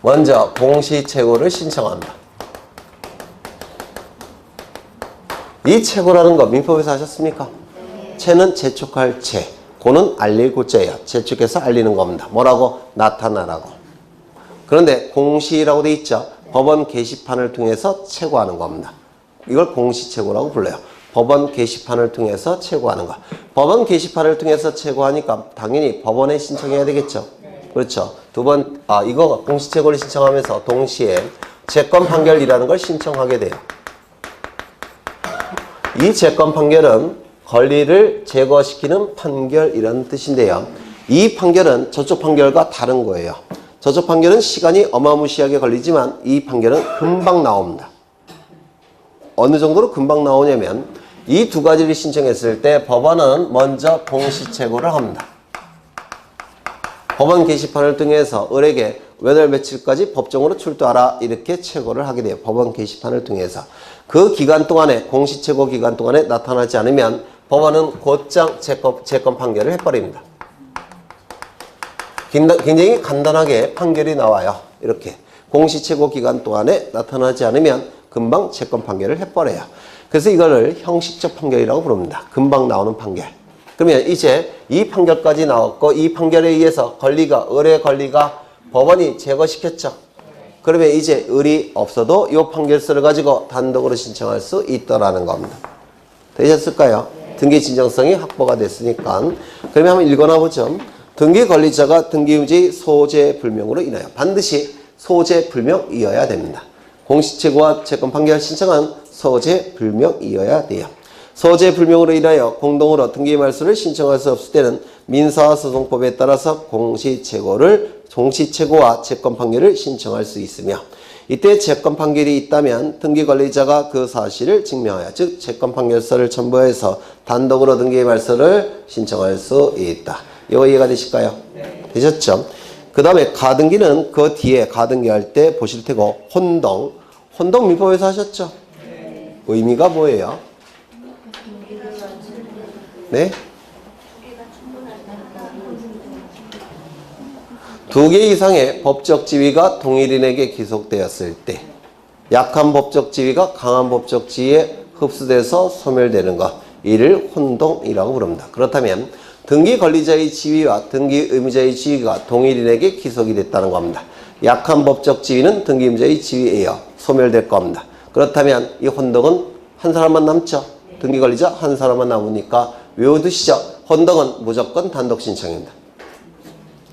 Speaker 1: 먼저 공시채고를 신청합니다. 이 채고라는 거 민법에서 하셨습니까? 채는 재촉할 채, 고는 알릴 고자예요. 재촉해서 알리는 겁니다. 뭐라고? 나타나라고. 그런데 공시라고 돼 있죠. 법원 게시판을 통해서 채고하는 겁니다. 이걸 공시채고라고 불러요. 법원 게시판을 통해서 채고하는 거. 법원 게시판을 통해서 채고하니까 당연히 법원에 신청해야 되겠죠. 그렇죠. 이거 공시채고를 신청하면서 동시에 채권 판결이라는 걸 신청하게 돼요. 이 채권 판결은 권리를 제거시키는 판결이라는 뜻인데요. 이 판결은 저쪽 판결과 다른 거예요. 저쪽 판결은 시간이 어마무시하게 걸리지만 이 판결은 금방 나옵니다. 어느 정도로 금방 나오냐면 이 두 가지를 신청했을 때 법원은 먼저 공시채고를 합니다. 법원 게시판을 통해서 을에게 몇 월 며칠까지 법정으로 출두하라 이렇게 채고를 하게 돼요. 법원 게시판을 통해서. 그 기간 동안에 공시채고 기간 동안에 나타나지 않으면 법원은 곧장 채권 판결을 해버립니다. 굉장히 간단하게 판결이 나와요. 이렇게 공시채고 기간 동안에 나타나지 않으면 금방 채권 판결을 해버려요. 그래서 이거를 형식적 판결이라고 부릅니다. 금방 나오는 판결. 그러면 이제 이 판결까지 나왔고 이 판결에 의해서 권리가 을의 권리가 법원이 제거시켰죠. 그러면 이제 을이 없어도 이 판결서를 가지고 단독으로 신청할 수 있더라는 겁니다. 되셨을까요? 등기 진정성이 확보가 됐으니까. 그러면 한번 읽어나 보죠. 등기 권리자가 등기 유지 소재 불명으로 인하여 반드시 소재 불명이어야 됩니다. 공시채고와 채권 판결 신청은 소재 불명이어야 돼요. 소재 불명으로 인하여 공동으로 등기 말소를 신청할 수 없을 때는 민사소송법에 따라서 공시채고와 채권 판결을 신청할 수 있으며 이때 채권 판결이 있다면 등기 관리자가 그 사실을 증명하여 즉 채권 판결서를 첨부해서 단독으로 등기 말소를 신청할 수 있다. 이거 이해가 되실까요? 네. 되셨죠? 그 다음에 가등기는 그 뒤에 가등기 할 때 보실 테고 혼동 민법에서 하셨죠? 네. 의미가 뭐예요? 네? 두 개 이상의 법적 지위가 동일인에게 기속되었을 때 약한 법적 지위가 강한 법적 지위에 흡수돼서 소멸되는 것 이를 혼동이라고 부릅니다. 그렇다면 등기 권리자의 지위와 등기 의무자의 지위가 동일인에게 기속이 됐다는 겁니다. 약한 법적 지위는 등기 의무자의 지위예요. 소멸될 겁니다. 그렇다면 이 혼동은 한 사람만 남죠. 등기 권리자 한 사람만 남으니까 외워두시죠. 혼동은 무조건 단독 신청입니다.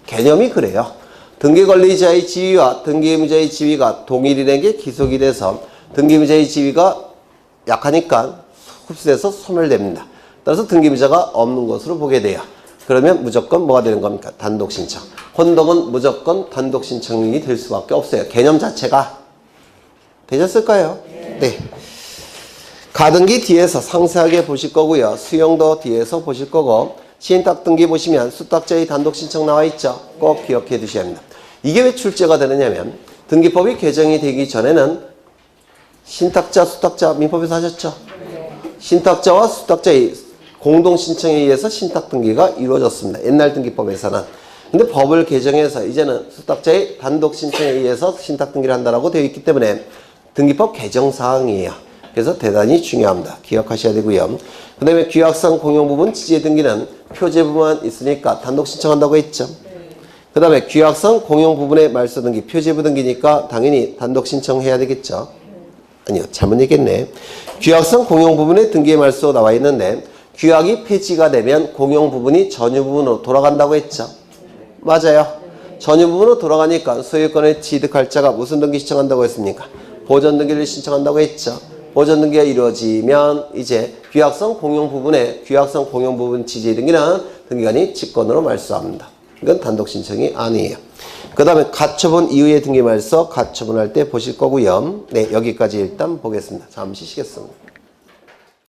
Speaker 1: 개념이 그래요. 등기 권리자의 지위와 등기 의무자의 지위가 동일인에게 기속이 돼서 등기 의무자의 지위가 약하니까 흡수돼서 소멸됩니다. 따라서 등기 의무자가 없는 것으로 보게 돼요. 그러면 무조건 뭐가 되는 겁니까? 단독 신청. 혼동은 무조건 단독 신청이 될 수밖에 없어요. 개념 자체가. 되셨을까요? 네. 가등기 뒤에서 상세하게 보실 거고요. 수용도 뒤에서 보실 거고 신탁 등기 보시면 수탁자의 단독 신청 나와 있죠. 꼭 기억해 두셔야 합니다. 이게 왜 출제가 되느냐면 등기법이 개정이 되기 전에는 신탁자, 수탁자 민법에서 하셨죠. 신탁자와 수탁자의 공동 신청에 의해서 신탁 등기가 이루어졌습니다. 옛날 등기법에서는. 근데 법을 개정해서 이제는 수탁자의 단독 신청에 의해서 신탁 등기를 한다라고 되어 있기 때문에 등기법 개정 사항이에요. 그래서 대단히 중요합니다. 기억하셔야 되고요. 그 다음에 규약상 공용 부분 지재 등기는 표제부만 있으니까 단독 신청한다고 했죠. 그 다음에 규약상 공용 부분의 말소 등기, 표제부 등기니까 당연히 단독 신청해야 되겠죠. 아니요, 잘못 얘기했네. 규약상 공용 부분의 등기의 말소 나와 있는데 규약이 폐지가 되면 공용 부분이 전유 부분으로 돌아간다고 했죠. 맞아요. 전유 부분으로 돌아가니까 소유권을 취득할 자가 무슨 등기 신청한다고 했습니까? 보전 등기를 신청한다고 했죠. 보전 등기가 이루어지면 이제 규약성 공용 부분에 규약성 공용 부분 지재 등기는 등기관이 직권으로 말소합니다. 이건 단독 신청이 아니에요. 그 다음에 가처분 이후의 등기 말소 가처분할 때 보실 거고요. 네, 여기까지 일단 보겠습니다. 잠시 쉬겠습니다.